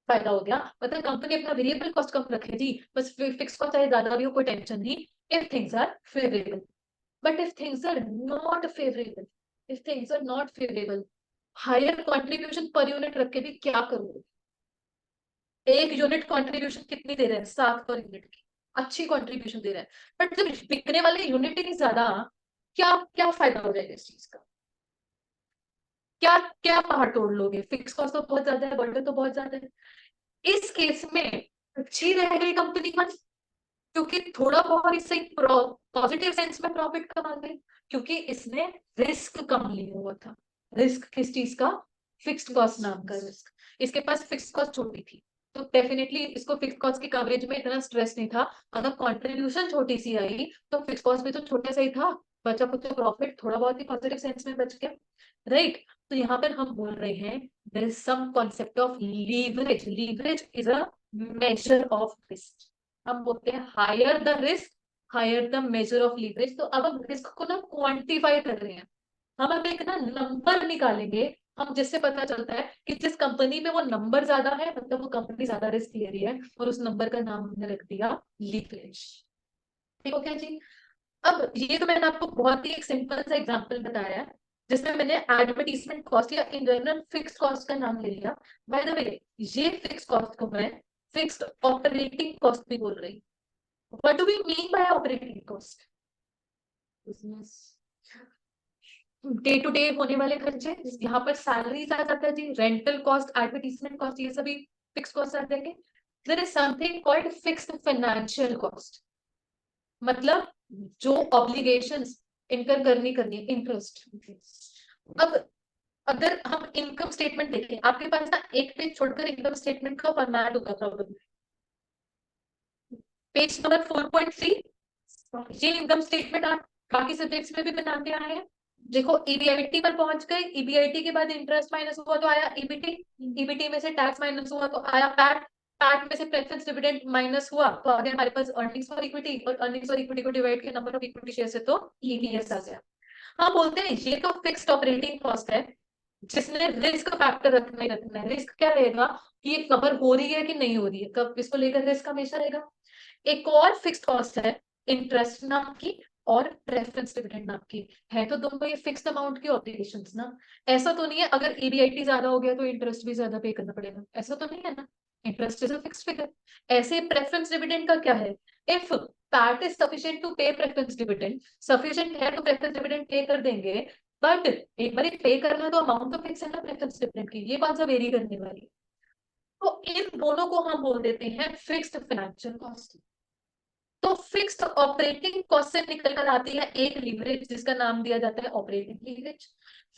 A: फायदा हो गया, मतलब कंपनी अपना वेरिएबल कॉस्ट कम रखे जी, बस फिक्स कॉस्ट चाहे ज्यादा भी हो कोई टेंशन नहीं, if things are favourable. But if things are not favourable, if things are not favourable, higher contribution per unit रख के भी क्या करोगे? एक यूनिट कंट्रीब्यूशन कितनी दे रहे हैं? 7 पर यूनिट की अच्छी कंट्रीब्यूशन दे रहे हैं, बट जब बिकने वाले यूनिट ही नहीं ज्यादा, क्या क्या फायदा हो जाएगा इस चीज का? क्या क्या पहाड़ तोड़ लोगे? फिक्स कॉस्ट तो बहुत ज्यादा है, बर्डन तो बहुत ज्यादा है। इस केस में अच्छी रह गई कंपनी वन, क्योंकि थोड़ा बहुत इससे पॉजिटिव सेंस में प्रॉफिट कमा गई, क्योंकि इसने रिस्क कम लिया हुआ था। रिस्क किस चीज का? फिक्स्ड कॉस्ट नाम का रिस्क। इसके पास फिक्स्ड कॉस्ट छोटी थी, तो डेफिनेटली इसको फिक्स्ड कॉस्ट की कवरेज में इतना स्ट्रेस नहीं था। अगर कंट्रीब्यूशन छोटी सी आई तो फिक्स्ड कॉस्ट भी तो छोटा सा ही था, बचा कुछ प्रॉफिट थोड़ा बहुत ही पॉजिटिव सेंस में बच गया, राइट। तो यहाँ पर हम बोल रहे हैं there is some concept of leverage. Leverage is a measure of risk. हम बोलते हैं higher the risk higher the measure of leverage. तो अब हम रिस्क को ना क्वांटिफाई कर रहे हैं, हम अब एक ना नंबर निकालेंगे, हम जिससे पता चलता है कि जिस कंपनी में वो नंबर ज्यादा है, मतलब वो कंपनी ज्यादा रिस्क ले रही है, और उस नंबर का नाम हमने रख दिया लीवरेज। ठीक हो क्या जी? अब ये तो मैंने आपको बहुत ही एक सिंपल सा एग्जांपल बताया है, जिसमें मैंने एडवर्टीजमेंट कॉस्ट या इन जनरल फिक्स कॉस्ट का नाम ले लिया। बाय द वे, ये फिक्स कॉस्ट को मैं फिक्स्ड ऑपरेटिंग कॉस्ट भी बोल रही हूँ। What do we mean by operating cost? Business day to day होने वाले खर्चे, यहाँ पर सैलरीज आ जाता है जी, रेंटल कॉस्ट, एडवर्टीजमेंट कॉस्ट, ये सभी फिक्स कॉस्ट आ जाएंगे। There is something called fixed financial cost, मतलब जो ऑब्लिगेशंस इनकर करनी करनी है, इंटरेस्ट। अब अगर हम इनकम स्टेटमेंट देखें, आपके पास ना एक पेज छोड़कर इनकम स्टेटमेंट का फॉर्मेट होगा प्रॉब्लम। पेज नंबर 4.3, ये इनकम स्टेटमेंट आप बाकी सब्जेक्ट्स में भी बनाते आए हैं। देखो ईबीआईटी पर पहुंच गए, ईबीआईटी के बाद इंटरेस्ट माइनस हुआ तो आया ईबीटी, ईबीटी में से टैक्स माइनस हुआ तो आया पैट, पैट में से प्रेफरेंस डिविडेंड माइनस हुआ तो आगे हमारे पास अर्निंग्स फॉर इक्विटी, और अर्निंग्स फॉर इक्विटी को डिवाइड किया नंबर ऑफ इक्विटी शेयर से तो ईपीएस आ गया। हाँ, बोलते हैं ये तो फिक्स्ड ऑपरेटिंग कॉस्ट है, जिसने रिस्क फैक्टर रखना ही रखना है। रिस्क क्या रहेगा कि ये कवर हो रही है कि नहीं हो रही है, कब इसको लेकर रिस्क हमेशा रहेगा। एक और फिक्स्ड कॉस्ट है इंटरेस्ट नाम की, और प्रेफरेंस डिविडेंड नाम की। है तो दोनों ये फिक्स्ड अमाउंट की ऑब्लिगेशंस ना। ऐसा तो नहीं है अगर ईबीआईटी ज्यादा हो गया तो इंटरेस्ट भी ज्यादा पे करना पड़ेगा, ऐसा तो नहीं है ना। Interest is a fixed figure. ऐसे प्रेफरेंस डिविडेंड का क्या है? If PAT is sufficient to pay preference dividend, sufficient है तो प्रेफरेंस डिविडेंड पे कर देंगे, बट एक बार पे करना तो अमाउंट तो फिक्स है ना प्रेफरेंस डिविडेंड की, ये बात सब वेरी करने वाली है। तो इन दोनों को हम बोल देते हैं फिक्स्ड फाइनेंशियल कॉस्ट। तो फिक्स्ड ऑपरेटिंग कॉस्ट से निकल कर आती है एक लीवरेज जिसका नाम दिया जाता है operating leverage.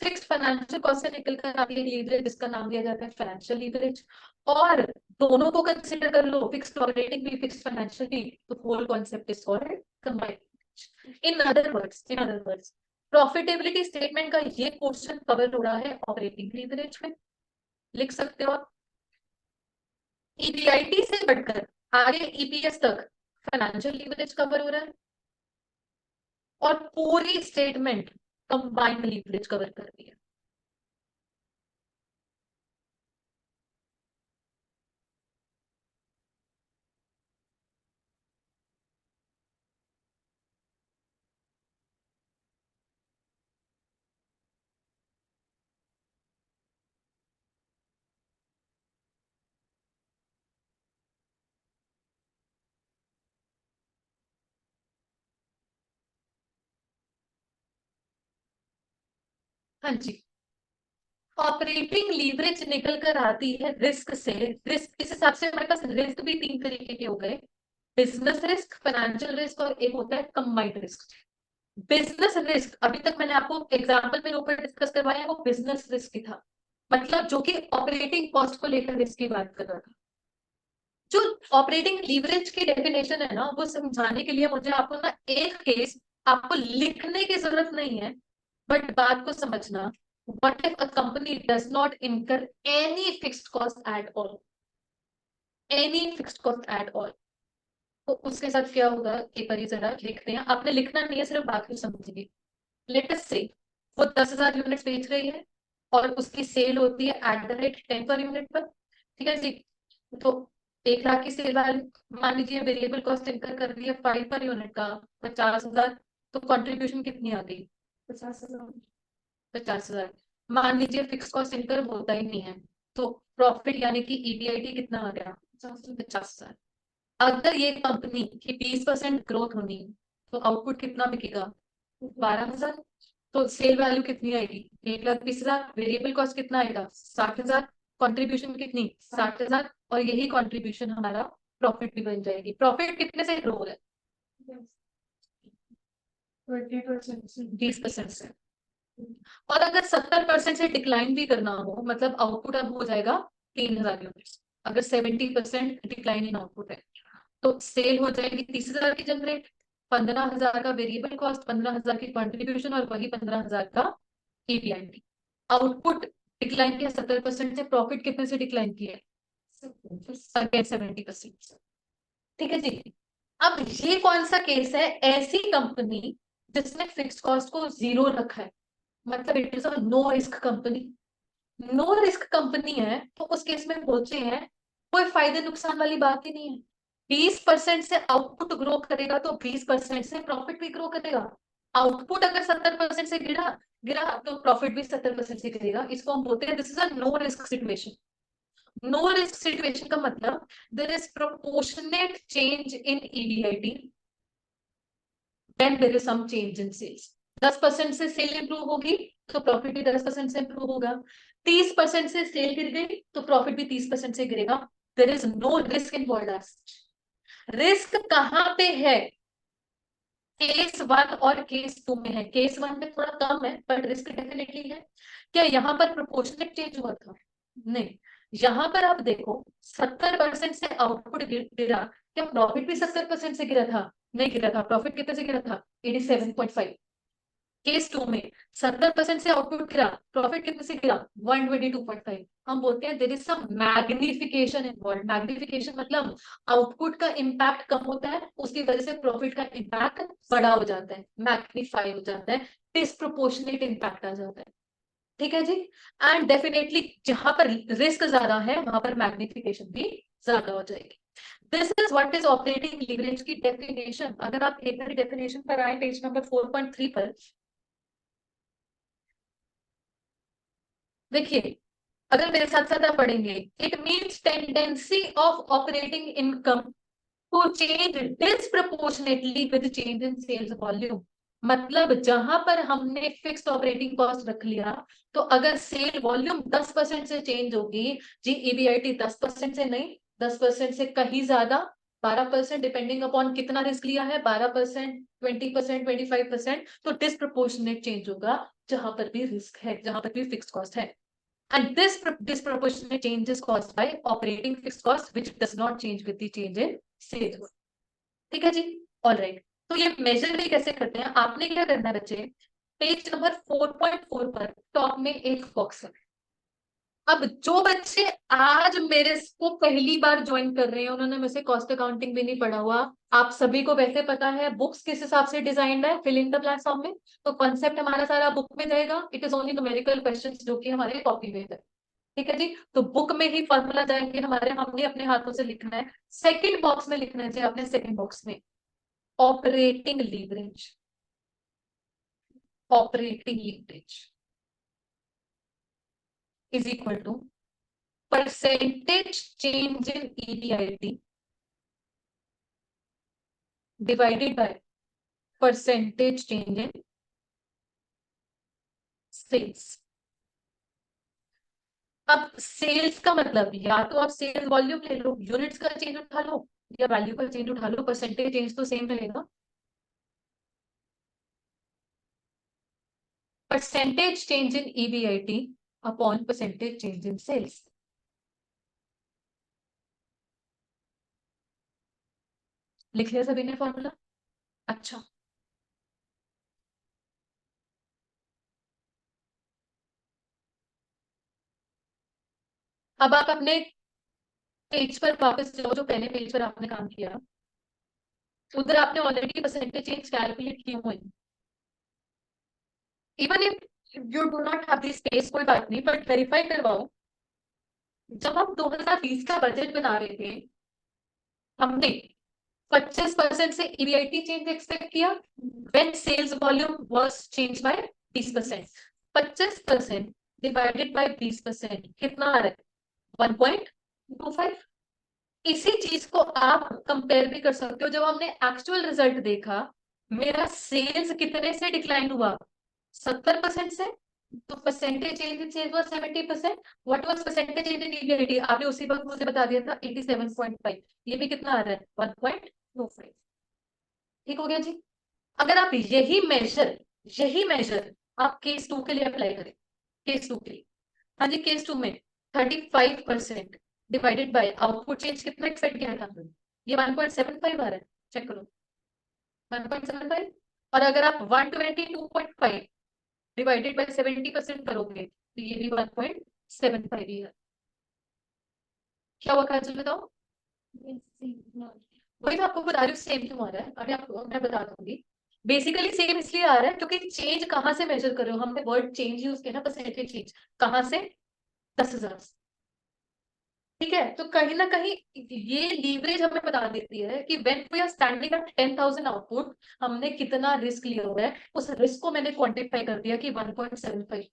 A: Fixed financial cost से निकल कर आती है लीवरेज जिसका नाम दिया जाता है फाइनेंशियल लीवरेज। और दोनों को कंसीडर कर लो, फिक्स्ड ऑपरेटिंग भी फिक्स्ड फाइनेंशियल भी, तो whole concept is called combined. In other words profitability statement का ये पोर्शन कवर हो रहा है ऑपरेटिंग लीवरेज में। लिख सकते हो आप, ईपीआईटी से बढ़कर आगे ईपीएस तक फाइनेंशियल लीवरेज कवर हो रहा है, और पूरी स्टेटमेंट कंबाइंड लीवरेज कवर कर रही है। हाँ जी, ऑपरेटिंग लीवरेज निकल कर आती है रिस्क से। रिस्क इस हिसाब से हमारे पास रिस्क भी तीन तरीके के हो गए, बिजनेस रिस्क, फाइनेंशियल रिस्क और एक होता है कंबाइंड रिस्क। बिजनेस रिस्क अभी तक मैंने आपको एग्जांपल में ऊपर डिस्कस करवाया, वो बिजनेस रिस्क ही था, मतलब जो कि ऑपरेटिंग कॉस्ट को लेकर रिस्क की बात कर रहा था। जो ऑपरेटिंग लीवरेज की डेफिनेशन है ना, वो समझाने के लिए मुझे आपको ना एक केस, आपको लिखने की जरूरत नहीं है, बट बात को समझना। What if a company does not incur any fixed cost at all? Any fixed cost at all? तो उसके साथ क्या होगा, एक बार जरा लिखते हैं, आपने लिखना नहीं है, सिर्फ बाकी समझिए। लेट अस से वो 10,000 यूनिट्स बेच रही है और उसकी सेल होती है at the rate 10 per unit पर, ठीक है जी। तो 1 लाख की सेल वैल्यू, मान लीजिए वेरिएबल कॉस्ट इनकर कर रही है 5 पर यूनिट का 50,000, तो कंट्रीब्यूशन कितनी आ गई? 50,000। 50,000। मान लीजिए फिक्स कॉस्ट इनकर होता ही नहीं है, तो प्रॉफिट यानी कि ईबीआईटी कितना आ गया? 50,000। अगर ये कंपनी की 20% ग्रोथ होनी है, तो आउटपुट कितना बिकेगा? 12,000। तो सेल वैल्यू कितनी आएगी? 1,20,000। वेरिएबल कॉस्ट कितना आएगा? 60,000। कंट्रीब्यूशन कितनी? 60,000। और यही कंट्रीब्यूशन हमारा प्रॉफिट भी बन जाएगी। प्रॉफिट कितने से ग्रो हो रहा है? 20% से। और अगर 70% से डिक्लाइन भी करना हो, मतलब आउटपुट अब हो जाएगा 3,000 यूनिट्स, अगर 70% डिक्लाइन इन आउटपुट है, तो सेल हो जाएगी 30,000 की जनरेट, 15,000 का वेरिएबल कॉस्ट, 15,000 की कंट्रीब्यूशन और वही 15,000 का ईपीआईटी। आउटपुट डिक्लाइन किया 70% से, प्रॉफिट कितने से डिक्लाइन किया? 70%। ठीक है जी। अब ये कौन सा केस है, ऐसी कंपनी जिसने फिक्स कॉस्ट को जीरो रखा है, मतलब it is a no risk company. No risk company है तो उस केस में बोलते हैं कोई फायदे नुकसान वाली बात ही नहीं है। 20% से आउटपुट ग्रो करेगा तो 20% से प्रॉफिट भी ग्रो करेगा। आउटपुट अगर 70% से गिरा गिरा तो प्रॉफिट भी 70% से गिरेगा। इसको हम बोलते हैं this is a no risk situation. No risk situation का मतलब there is proportionate change in EBIT when there is some change in sales। 10% से सेल इंप्रूव होगी तो प्रॉफिट भी 10% से इंप्रूव होगा। 30% से सेल गिर गई तो प्रॉफिट भी 30% से गिरेगा। There is no risk involved as such. Risk कहाँ पे है? केस 1 और केस 2 में है। केस 1 में थोड़ा कम है बट रिस्क डेफिनेटली है। क्या यहाँ पर प्रोपोर्शनेट चेंज हुआ था? नहीं। यहाँ पर आप देखो 70% से आउटपुट गिरा, क्या प्रॉफिट भी 70% से गिरा था? नहीं गिरा था। प्रॉफिट कितने से गिरा था? 87.5। केस 2 में 70% से आउटपुट गिरा, प्रॉफिट कितने से गिरा? 122.5। हम बोलते हैं there is some magnification involve. Magnification मतलब आउटपुट का इम्पैक्ट कम होता है, उसकी वजह से प्रॉफिट का इम्पैक्ट बड़ा हो जाता है, मैग्नीफाई हो जाता है, डिस्प्रोपोर्शनेट इम्पैक्ट आ जाता है। ठीक है जी। एंड डेफिनेटली जहां पर रिस्क ज्यादा है वहां पर मैग्निफिकेशन भी ज्यादा हो जाएगी। This is what is operating leverage की डेफिनेशन। अगर आप एक बार डेफिनेशन पर आए पेज नंबर 4.3 पर, देखिए अगर मेरे साथ साथ आप पढ़ेंगे, it means tendency of operating income to change disproportionately with change in sales volume. मतलब जहां पर हमने फिक्स्ड ऑपरेटिंग कॉस्ट रख लिया, तो अगर सेल वॉल्यूम 10% से चेंज होगी, जी ईबीआईटी 10% से नहीं, 10% से कहीं ज्यादा, 12% डिपेंडिंग अपॉन कितना रिस्क लिया है, 12%, 20%, 25%, तो डिस्प्रपोर्शनेट चेंज होगा जहां पर भी रिस्क है, जहां पर भी फिक्स्ड कॉस्ट है। And this disproportionate change is caused by operating fixed cost which does not change with the change in sales। ठीक है जी। All right. तो ये मेजर भी कैसे करते हैं, आपने क्या करना है बच्चे, पेज नंबर 4.4 पर टॉप में एक बॉक्स है। अब जो बच्चे आज मेरे को पहली बार ज्वाइन कर रहे हैं, उन्होंने मुझे से कॉस्ट अकाउंटिंग भी नहीं पढ़ा हुआ, आप सभी को वैसे पता है बुक्स किस हिसाब से डिजाइंड है, fill in the blanks form में, तो कॉन्सेप्ट हमारा सारा बुक में जाएगा। It is only numerical questions जो कि हमारे कॉपी में है। ठीक है जी। तो बुक में ही फॉर्मूला जाएंगे हमारे, हमने अपने हाथों से लिखना है। सेकंड बॉक्स में लिखना है जी आपने, सेकंड बॉक्स में operating leverage. Operating leverage is equal to percentage change in EBIT divided by percentage change in sales। अब सेल्स का मतलब या तो आप सेल्स वॉल्यूम ले लो, यूनिट्स का चेंज उठा लो, या वैल्यू का चेंज उठा लो, परसेंटेज चेंज तो सेम रहेगा। Percentage change in EBIT upon percentage change in sales. लिख लिया सभी ने फॉर्मूला? अच्छा, अब आप अपने पेज पर वापस जाओ, जो पहले पेज पर आपने काम किया, उधर आपने ऑलरेडी परसेंटेज चेंज कैलकुलेट किए हुए हैं। Even if you do not have this space, कोई बात नहीं, बट वेरीफाई करवाओ। जब हम 2020 का बजट बना रहे थे, हमने 25% से ईबीआईटी चेंज एक्सपेक्ट किया when sales volume was change by 20%। 25% divided by 20% कितना आ रहा है? 1.25। इसी चीज को आप कंपेयर भी कर सकते हो। जब हमने एक्चुअल रिजल्ट देखा, मेरा सेल्स कितने से डिक्लाइन हुआ? 70% से। तो percentage change in sales was 70%। What was percentage change in EBIT? आपने उसी वक्त मुझे बता दिया था 87.5। ये भी कितना आ रहा है? 1.25। ठीक हो गया जी। अगर आप यही मेजर आप केस टू के लिए अप्लाई करें, केस टू के लिए, हाँ जी, केस टू में 35% डिवाइडेड बाय आउटपुट चेंज कितना एक्सपेक्ट किया था? ये 1.75 आ रहा है, चेक करो, 1.75। और अगर आप 122.5 डिवाइडेड बाय 70% करोगे तो ये भी 1.75 ही है। क्या हुआ काजल, बताओ? वही तो आपको बता रही हूँ, सेम क्यों आ रहा है, अभी आपको मैं बता दूंगी। बेसिकली सेम इसलिए आ रहा है क्योंकि चेंज कहाँ से मेजर कर रहे हो, हमने वर्ड चेंज यूज किया ना, परसेंटेज चेंज। कहाँ से? 10,000। ठीक है, तो कहीं ना कहीं ये लीवरेज हमें बता देती है कि when we are standing at 10,000 output, हमने कितना रिस्क लिया हुआ है। उस रिस्क को मैंने क्वांटिफाई कर दिया कि 1.75।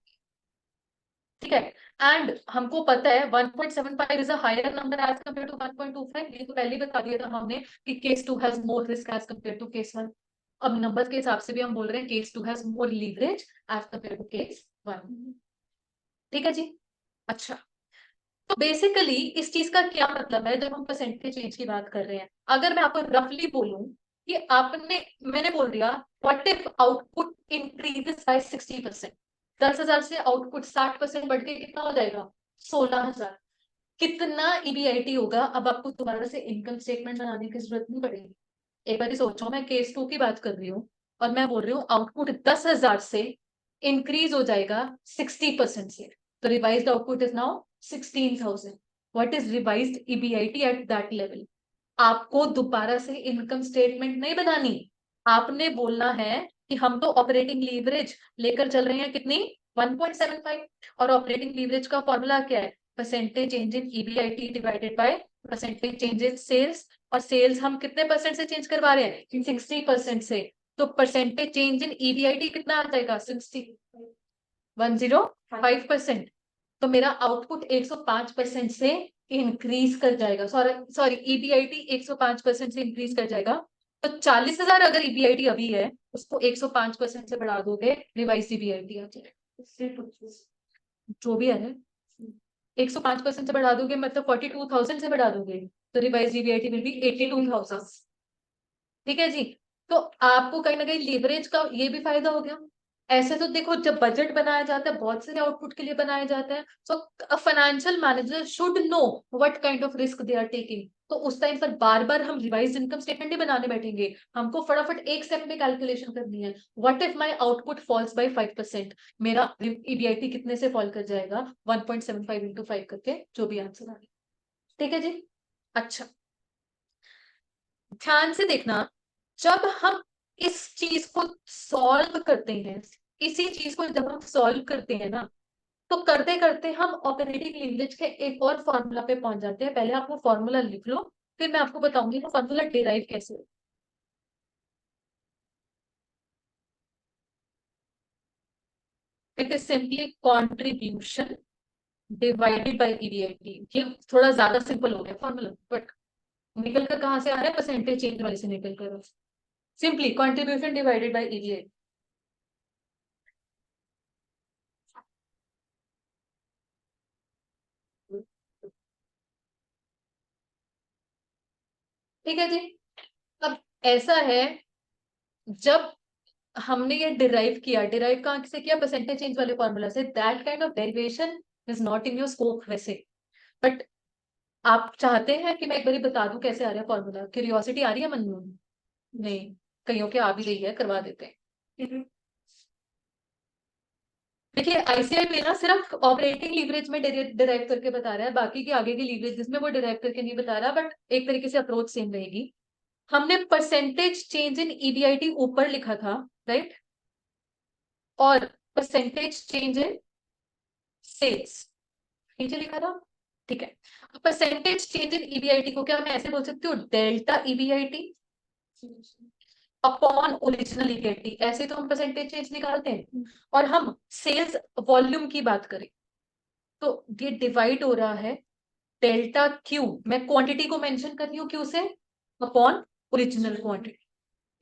A: ठीक है, एंड हमको पता है 1.75 is a higher number as compare to 1.25। ये तो पहले ही बता दिया था हमने कि case two has more risk as compare to case one. अब नंबर के हिसाब से भी हम बोल रहे हैं case two has more leverage as compare to case one. ठीक है जी। अच्छा, तो बेसिकली इस चीज का क्या मतलब है जब हम परसेंटेज चेंज की बात कर रहे हैं? अगर मैं आपको रफली बोलूं कि आपने, मैंने बोल दिया what if output increases by 60%। 10,000 से आउटपुट 60% बढ़ के कितना हो जाएगा? 16,000। कितना ईबीआईटी होगा? अब आपको दोबारा से इनकम स्टेटमेंट बनाने की जरूरत नहीं पड़ेगी। एक बार सोचो, मैं केस टू की बात कर रही हूँ और मैं बोल रही हूँ आउटपुट 10,000 से इंक्रीज हो जाएगा 60% से, तो revised output is now 16,000। What is revised EBIT at that level? आपको दोबारा से इनकम स्टेटमेंट नहीं बनानी, आपने बोलना है कि हम तो ऑपरेटिंग लीवरेज लेकर चल रहे हैं, कितनी? 1.75। और ऑपरेटिंग लीवरेज का फॉर्मूला क्या है? Percentage change in EBIT divided by percentage change in sales. और सेल्स हम कितने परसेंट से चेंज करवा रहे हैं? 60% से। तो परसेंटेज चेंज इन ईबीआईटी कितना आ जाएगा? 105%। तो मेरा आउटपुट 105% से इंक्रीज कर जाएगा, सॉरी सॉरी, ईबीआईटी 105% से इंक्रीज कर जाएगा। तो 40,000 अगर ईबीआईटी अभी है, उसको 105% से बढ़ा दोगे, रिवाइज ईबीआईटी आ जाएगा। जो भी है, 105% से बढ़ा दोगे मतलब 42,000 से बढ़ा दोगे, तो रिवाइज ईबीआईटी विल बी 82,000। ठीक है जी। तो आपको कहीं ना कहीं लीवरेज का ये भी फायदा हो गया। ऐसे तो देखो, जब बजट बनाया जाता है बहुत सारे आउटपुट के लिए बनाया जाता है, so a financial manager should know what kind of risk they are taking. तो उस टाइम पर बार बार हम रिवाइज इनकम स्टेटमेंट नहीं बनाने बैठेंगे, हमको फटाफट एक स्टेप में कैलकुलेशन करनी है। What if my output falls by 5%? मेरा ईबीआईटी कितने से फॉल कर जाएगा? 1.75 इंटू 5 करके, जो भी आंसर आ। ठीक है जी। अच्छा, ध्यान से देखना, जब हम इस चीज को सॉल्व करते हैं, इसी चीज को जब हम सॉल्व करते हैं ना, तो करते करते हम ऑपरेटिंग लीवरेज के एक और फॉर्मूला पे पहुंच जाते हैं। पहले आप वो फॉर्मूला लिख लो, फिर मैं आपको बताऊंगी वो फॉर्मूला डिराइव कैसे हो। It is simply contribution divided by EBIT. ये थोड़ा ज्यादा सिंपल हो गया फॉर्मूला, बट निकल कर कहाँ से आ रहा है? परसेंटेज चेंज वाले से निकल कर। Simply contribution divided by EBIT. ठीक है जी। अब ऐसा है, जब हमने ये डिराइव कहाँ से किया, परसेंटेज चेंज वाले फॉर्मूला से, that kind of derivation is not in your scope वैसे, बट आप चाहते हैं कि मैं एक बार बता दूं कैसे आ रहा है फॉर्मूला? क्यूरियोसिटी आ रही है मन में? नहीं, कईयों के आ भी रही है, करवा देते हैं। देखिए आईसीआईपी ना सिर्फ ऑपरेटिंग लीवरेज में डिराइव करके बता रहा है, बाकी की आगे की लीवरेज जिसमें वो डिराइव करके नहीं बता रहा, बट एक तरीके से अप्रोच सेम रहेगी। हमने परसेंटेज चेंज इन ईबीआईटी ऊपर लिखा था, राइट, और परसेंटेज चेंज इन सेल्स नीचे लिखा था, ठीक है। परसेंटेज चेंज इन ईबीआईटी को क्या मैं ऐसे बोल सकती हूँ, delta EBIT upon original EBIT, ऐसे तो हम परसेंटेज चेंज निकालते हैं। और हम सेल्स वॉल्यूम की बात करें तो ये डिवाइड हो रहा है डेल्टा क्यू, मैं क्वांटिटी को मेंशन कर रही हूँ क्यू से, अपॉन ओरिजिनल क्वांटिटी।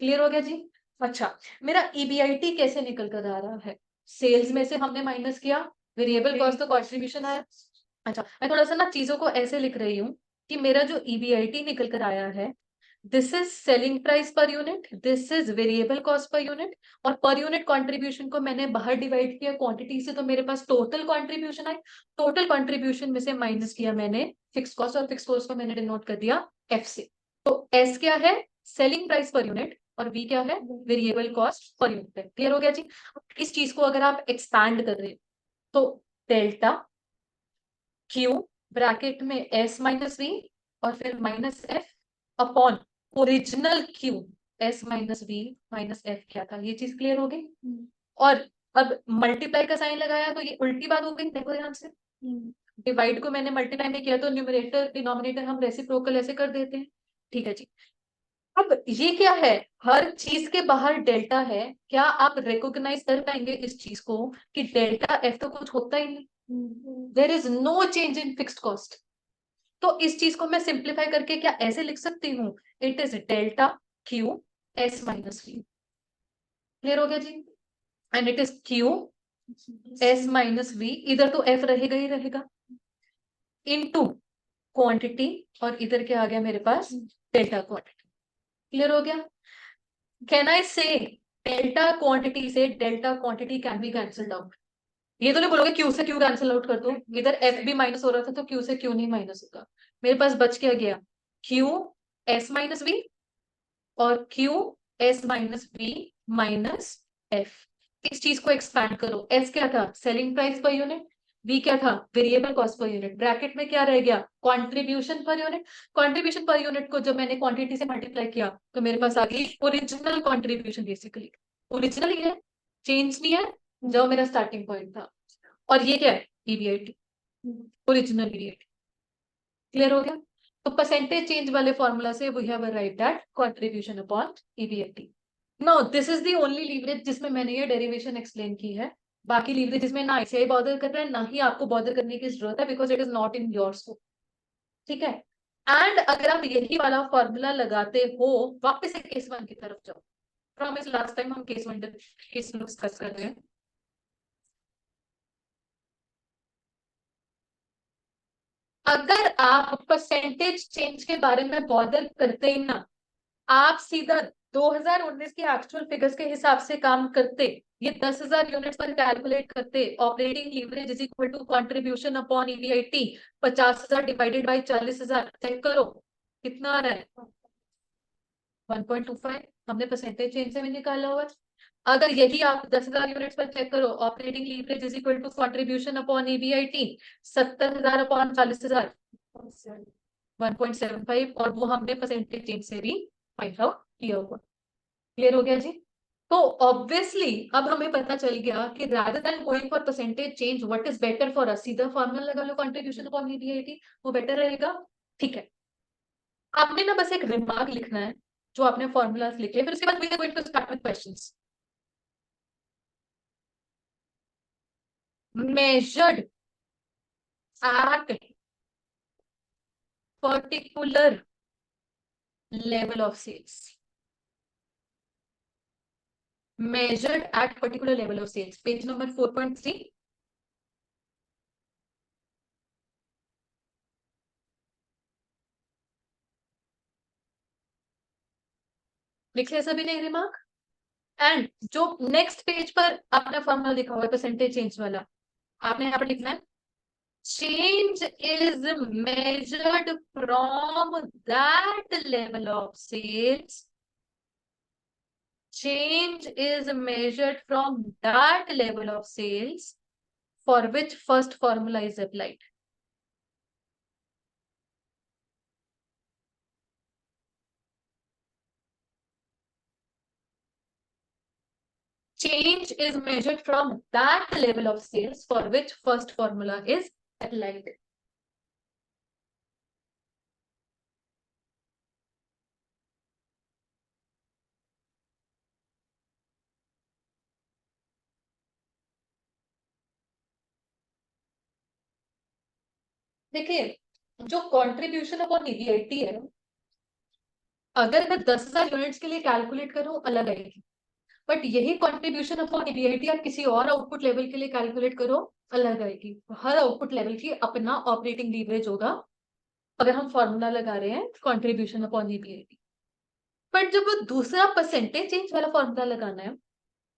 A: क्लियर हो गया जी? अच्छा, मेरा ईबीआईटी कैसे निकल कर आ रहा है, सेल्स में से हमने माइनस किया, वेरिएबल कॉस्ट तो कॉन्ट्रीब्यूशन आया। अच्छा, मैं थोड़ा सा ना चीजों को ऐसे लिख रही हूँ कि मेरा जो ईबीआईटी निकल कर आया है, this is selling price per unit, this is variable cost per unit, और पर यूनिट कंट्रीब्यूशन को मैंने बाहर डिवाइड किया क्वांटिटी से, तो मेरे पास टोटल कंट्रीब्यूशन आई। टोटल कंट्रीब्यूशन में से माइनस किया मैंने फिक्स कॉस्ट, और फिक्स कॉस्ट को मैंने डिनोट कर दिया एफ से। तो एस क्या है, सेलिंग प्राइस पर यूनिट, और वी क्या है, वेरिएबल कॉस्ट पर यूनिट है। क्लियर हो गया जी? इस चीज को अगर आप एक्सपैंड कर रहे हो तो डेल्टा क्यू ब्रैकेट में एस माइनस वी और फिर minus F upon original Q S minus V minus F क्या था, ये चीज क्लियर हो गई। और अब मल्टीप्लाई का साइन लगाया तो ये उल्टी बात हो गई, देखो ध्यान से। डिवाइड को मैंने मल्टीप्लाई में किया तो न्यूमरेटर डिनोमिनेटर हम रेसिप्रोकल ऐसे कर देते हैं, ठीक है जी। अब ये क्या है, हर चीज के बाहर डेल्टा है, क्या आप रिकॉग्नाइज कर पाएंगे इस चीज को कि डेल्टा एफ तो कुछ होता ही नहीं, there is no change in fixed cost. तो इस चीज को मैं सिंप्लीफाई करके क्या ऐसे लिख सकती हूँ, it is delta Q S minus V. Clear हो गया जी? And it is Q S minus V, इधर तो एफ रहेगा ही रहेगा, इनटू क्वांटिटी, और इधर क्या आ गया मेरे पास, डेल्टा क्वांटिटी। क्लियर हो गया? कैन आई से डेल्टा क्वांटिटी से delta quantity can be cancelled out? ये तो नहीं बोलोगे क्यू से क्यू कैंसिल आउट कर दो, इधर एफ भी माइनस हो रहा था तो क्यू से क्यू नहीं माइनस होगा। मेरे पास बच क्या गया, क्यू एस माइनस वी और Q S minus V minus F. इस चीज को एक्सपैंड करो, एस क्या था, selling price per unit, V क्या था, variable cost per unit, bracket में क्या रह गया, contribution per unit. Contribution per unit को जब मैंने क्वांटिटी से मल्टीप्लाई किया तो मेरे पास आ गई ओरिजिनल कंट्रीब्यूशन, बेसिकली ओरिजिनल ही है, चेंज नहीं है, जो मेरा स्टार्टिंग पॉइंट था। और ये क्या है, ईबीआईटी, ओरिजिनल ईबीआईटी। क्लियर हो गया? तो परसेंटेज चेंज वाले फॉर्मूला से we have arrived at contribution upon EBIT. Now this is the only leverage जिसमें मैंने ये डेरिवेशन एक्सप्लेन की है। बाकी लीवरेज जिसमें ना आईसीआई बॉदर कर रहा है, ना ही आपको बॉदर करने की जरूरत है, because it is not in your scope. ठीक है? एंड अगर आप यही वाला फॉर्मूला लगाते हो, वापस से केस वन की तरफ जाओ। प्रॉमिस लास्ट टाइम हम केस वन केस डिस्कस कर रहे हैं। अगर आप परसेंटेज चेंज के बारे में बॉदर करते ही ना, आप सीधा 2019 के एक्चुअल फिगर्स के हिसाब से काम करते, ये 10,000 यूनिट्स पर कैलकुलेट करते, operating leverage is equal to contribution upon EBIT, 50,000 divided by 40,000, check करो कितना आ रहा है, 1.25। हमने परसेंटेज चेंज से भी निकाला हुआ है। अगर यही आप 10,000 यूनिट्स पर चेक करो, operating leverage is equal to contribution upon EBIT, 70,000 upon 40,000, 1.75, और वो हमने परसेंटेज चेंज से भी फाइंड आउट किया हुआ। क्लियर हो गया जी? तो ऑब्वियसली अब हमें पता चल गया कि rather than going for percentage change, what is better for us, सीधा फॉर्मूला लगा लो कंट्रीब्यूशन अपॉन ईबीआईटी, वो बेटर रहेगा। ठीक है, आपने ना बस एक रिमार्क लिखना है जो आपने फॉर्मूलाज लिखे, फिर उसके बाद we are going to start with questions. Measured at particular level of sales. Measured at particular level of sales. Page number 4.3. लिख लिया सभी ने रिमार्क? एंड जो नेक्स्ट पेज पर आपने फॉर्मूला लिखा हुआ है परसेंटेज चेंज वाला, आपने यहाँ पर लिखना है change is measured from that level of sales. Change is measured from that level of sales for which first formula is applied. Change is measured from that level of sales for which first formula is applied. देखिए, जो कंट्रीब्यूशन अपॉन ईबीआईटी है, अगर मैं 10,000 यूनिट्स के लिए कैलकुलेट करूं अलग आएगी, बट यही कंट्रीब्यूशन अपॉन ईबीआईटी आप किसी और आउटपुट लेवल के लिए कैलकुलेट करो अलग आएगी। हर आउटपुट लेवल की अपना ऑपरेटिंग लीवरेज होगा अगर हम फॉर्मूला लगा रहे हैं कंट्रीब्यूशन अपॉन ईबीआईटी। बट जब वो दूसरा परसेंटेज चेंज वाला फॉर्मूला लगाना है,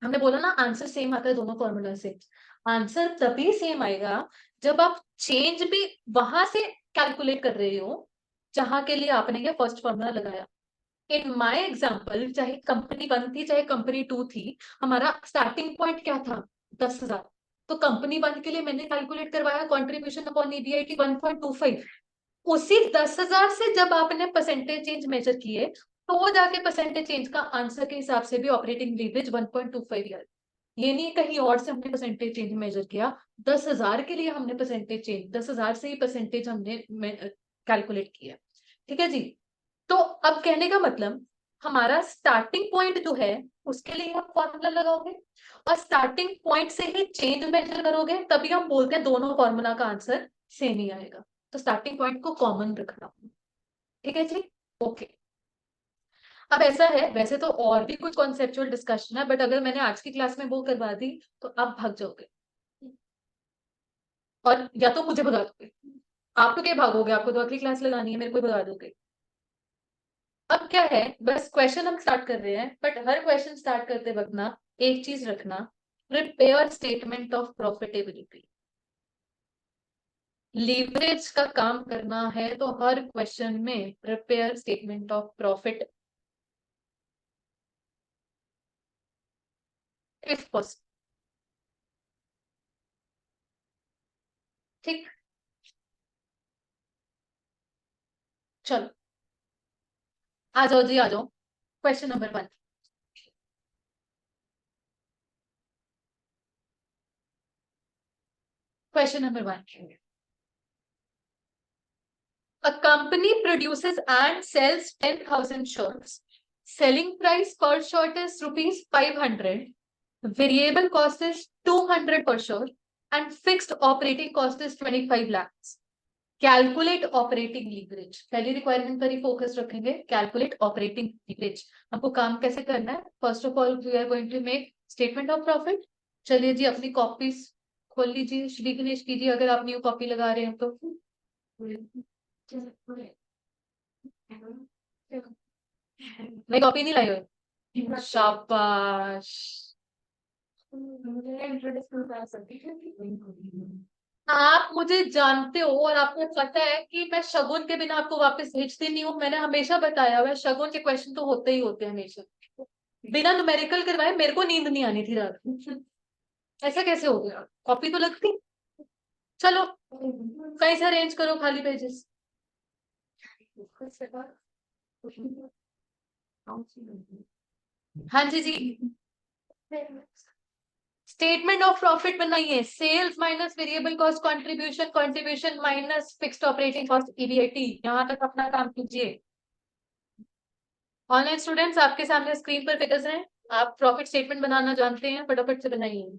A: हमने बोला ना आंसर सेम आता है दोनों फॉर्मूला से। आंसर तभी सेम आएगा जब आप चेंज भी वहां से कैलकुलेट कर रहे हो जहां के लिए आपने ये फर्स्ट फॉर्मूला लगाया। इन माय एग्जाम्पल, चाहे कंपनी 1 थी चाहे कंपनी 2 थी, हमारा स्टार्टिंग पॉइंट क्या था? 10,000। तो कंपनी 1 के लिए मैंने कैलकुलेट करवाया कॉन्ट्रीब्यूशन अपॉन ईबीआईटी 1.25। उसी 10,000 से जब आपने परसेंटेज चेंज मेजर किए तो जाके परसेंटेज चेंज का आंसर के हिसाब से भी ऑपरेटिंग लीवरेज 1.25 यार। ये नहीं कहीं और से हमने परसेंटेज चेंज मेजर किया। 10,000 के लिए हमने परसेंटेज चेंज 10,000 से ही परसेंटेज हमने कैलकुलेट किया। ठीक है जी। तो अब कहने का मतलब हमारा स्टार्टिंग पॉइंट जो है उसके लिए आप फॉर्मूला लगाओगे और स्टार्टिंग पॉइंट से ही चेंज मेजर करोगे, तभी हम बोलते हैं दोनों फॉर्मूला का आंसर सेम ही आएगा। तो स्टार्टिंग पॉइंट को कॉमन रखना। ठीक है जी। ओके। अब ऐसा है, वैसे तो और भी कुछ कॉन्सेप्चुअल डिस्कशन है, बट अगर मैंने आज की क्लास में वो करवा दी तो आप भाग जाओगे और या तो मुझे भगा दोगे। आप तो क्या भागोगे, आपको तो अगली क्लास लगानी है, मेरे को भगा दोगे। अब क्या है, बस क्वेश्चन हम स्टार्ट कर रहे हैं, बट हर क्वेश्चन स्टार्ट करते वक्त ना एक चीज रखना, prepare statement of profitability. Leverage का काम करना है तो हर क्वेश्चन में prepare statement of profit if possible. ठीक। चलो आ जाओ जी, आ जाओ। Question number 1। Question number 1। A company produces and sells 10,000 shirts. Selling price per shirt is rupees 500. Variable cost is 200 per shirt and fixed operating cost is 25 lakhs. Calculate operating leverage. पहली रिक्वायरमेंट पर ही फोकस रखेंगे, कैलकुलेट ऑपरेटिंग लीवरेज। आपको काम कैसे करना है? First of all we are going to make statement of profit. चलिए जी, अपनी कॉपीज खोल लीजिए, श्री गणेश कीजिए अगर आप न्यू कॉपी लगा रहे हैं तो। मैं कॉपी नहीं लाई हुई। शाबाश। आप मुझे जानते हो और आपको पता है कि मैं शगुन के बिना आपको वापस भेजती नहीं हूँ। मैंने हमेशा बताया हुआ है शगुन के क्वेश्चन तो होते ही होते हैं हमेशा। बिना न्यूमेरिकल करवाए मेरे को नींद नहीं आनी थी रात में। ऐसा कैसे हो गया? कॉपी तो लगती। चलो कहीं से अरेंज करो खाली पेजेस। हाँ जी जी। स्टेटमेंट ऑफ प्रॉफिट बनाइए। Sales minus variable cost contribution, contribution minus fixed operating cost EBIT. यहाँ तक अपना काम कीजिए। ऑनलाइन स्टूडेंट्स आपके सामने स्क्रीन पर फिगर्स हैं, आप प्रॉफिट स्टेटमेंट बनाना जानते हैं, फटाफट से बनाइए।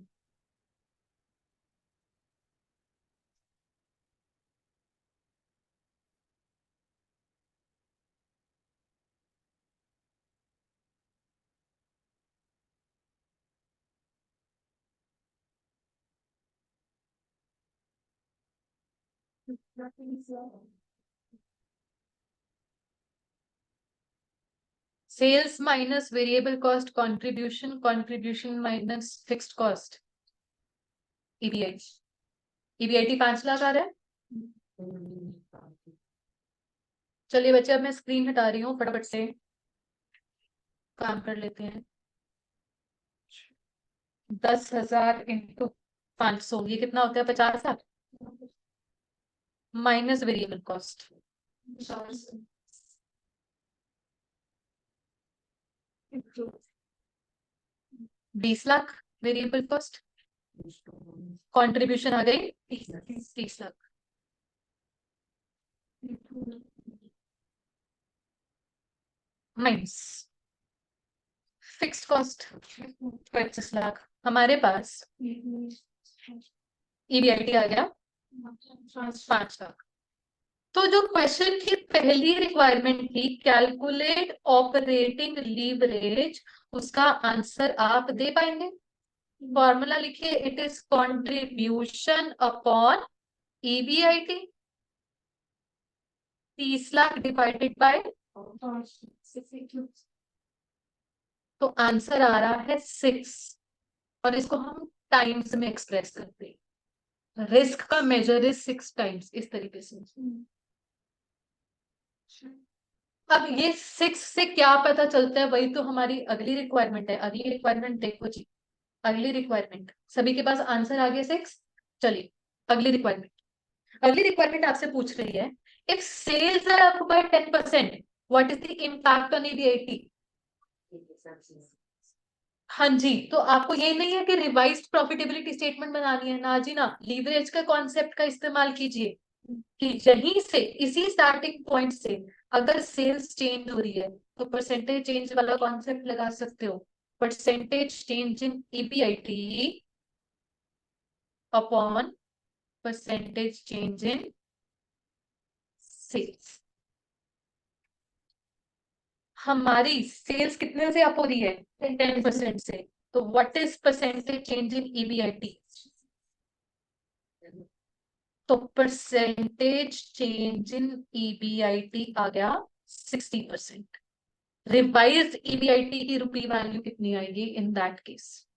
A: Sales minus variable cost contribution, contribution minus fixed cost, EBIT. EBIT 5 lakh आ रहा है। चलिए बच्चे, अब मैं स्क्रीन हटा रही हूँ, फटाफट से काम कर लेते हैं। 10,000 इंटू 500, ये कितना होता है? 50,000 minus variable cost 20 lakh variable cost, contribution आ गई 30 lakh, minus fixed cost 25 lakh. हमारे पास ईबीआईटी आ गया 5 लाख। तो जो क्वेश्चन की पहली रिक्वायरमेंट थी, कैलकुलेट ऑपरेटिंग लीवरेज, उसका आंसर आप दे पाएंगे? फॉर्मूला लिखिए, it is contribution upon EBIT, 30 lakh divided by, तो आंसर आ रहा है 6। और इसको हम टाइम्स में एक्सप्रेस करते हैं, रिस्क का मेजर इज 6 टाइम्स, इस तरीके से। अब ये 6 से क्या पता चलता है, वही तो हमारी अगली रिक्वायरमेंट है। अगली रिक्वायरमेंट देखो जी, अगली रिक्वायरमेंट, सभी के पास आंसर आ गया 6। चलिए अगली रिक्वायरमेंट, अगली रिक्वायरमेंट आपसे पूछ रही है, if sales are up by 10%, what is the impact on EBIT? हाँ जी, तो आपको ये नहीं है कि रिवाइज्ड प्रॉफिटेबिलिटी स्टेटमेंट बनानी है, ना जी ना, लीवरेज का कॉन्सेप्ट का इस्तेमाल कीजिए कि यहीं से, इसी स्टार्टिंग पॉइंट से अगर सेल्स चेंज हो रही है तो परसेंटेज चेंज वाला कॉन्सेप्ट लगा सकते हो, percentage change in EBIT upon percentage change in sales. हमारी सेल्स कितने से अप हो रही है? 10% से। तो what is percentage change in EBIT? तो परसेंटेज चेंज इन ईबीआईटी आ गया 60%। रिवाइज्ड ईबीआईटी की रुपी वैल्यू कितनी आएगी इन दैट केस?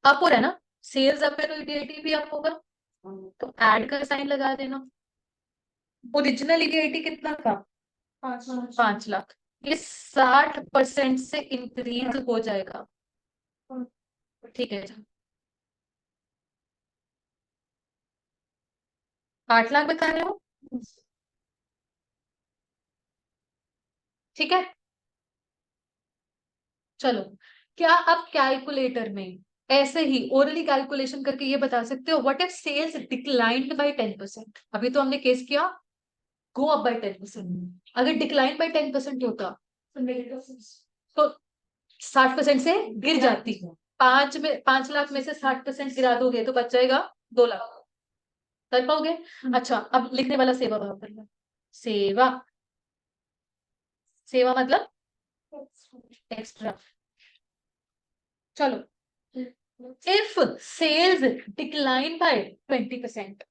A: अप हो रहा है ना, सेल्स अप है तो ईबीआईटी भी अप होगा, तो ऐड का साइन लगा देना। ओरिजिनल ईबीआईटी कितना था? 5 लाख। ये 60% से इंक्रीज हो जाएगा, ठीक है। 8 लाख बता रहे हो, ठीक है। चलो, क्या आप कैलकुलेटर में ऐसे ही ओरली कैलकुलेशन करके ये बता सकते हो, what if sales declined by 10%? अभी तो हमने केस किया गो अप बाय 10%, अगर डिक्लाइन बाय 10% होता तो 60% से गिर जाती। 5 लाख में से 60% गिरा दोगे तो बच जाएगा 2 लाख। कर पाओगे? अच्छा, अब लिखने वाला सेवा भाव करना। सेवा, सेवा मतलब एक्स्ट्रा। चलो, if sales decline by 20%,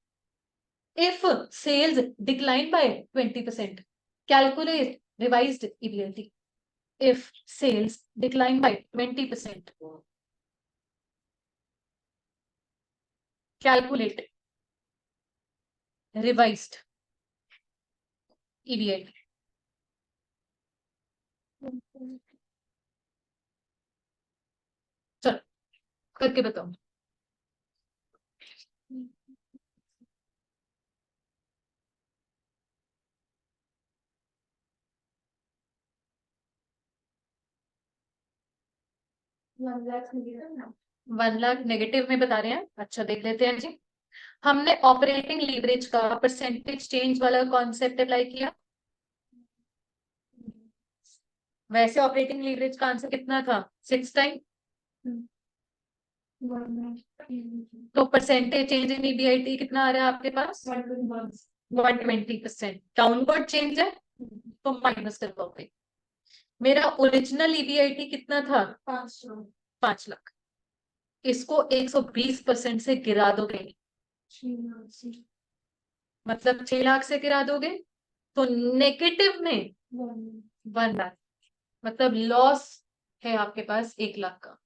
A: if sales decline by 20%, calculate revised EBLT. If sales decline by 20%, calculate revised EBLT. चलो करके बताओ। वन लाख नेगेटिव में बता रहे हैं, अच्छा देख लेते हैं जी। हमने ऑपरेटिंग लीवरेज का परसेंटेज चेंज वाला कॉन्सेप्ट अप्लाई किया, वैसे ऑपरेटिंग लीवरेज का आंसर कितना था? 6 टाइम। तो परसेंटेज चेंज इन ईबीआईटी कितना आ रहा है आपके पास? 120%। डाउनवर्ड चेंज है तो माइनस कर पाओगे। मेरा ओरिजिनल ईबीआईटी कितना था? 5 लाख। इसको 120% से गिरा दोगे, मतलब 6 लाख से गिरा दोगे तो नेगेटिव में 1 लाख। मतलब लॉस है आपके पास 1 लाख का।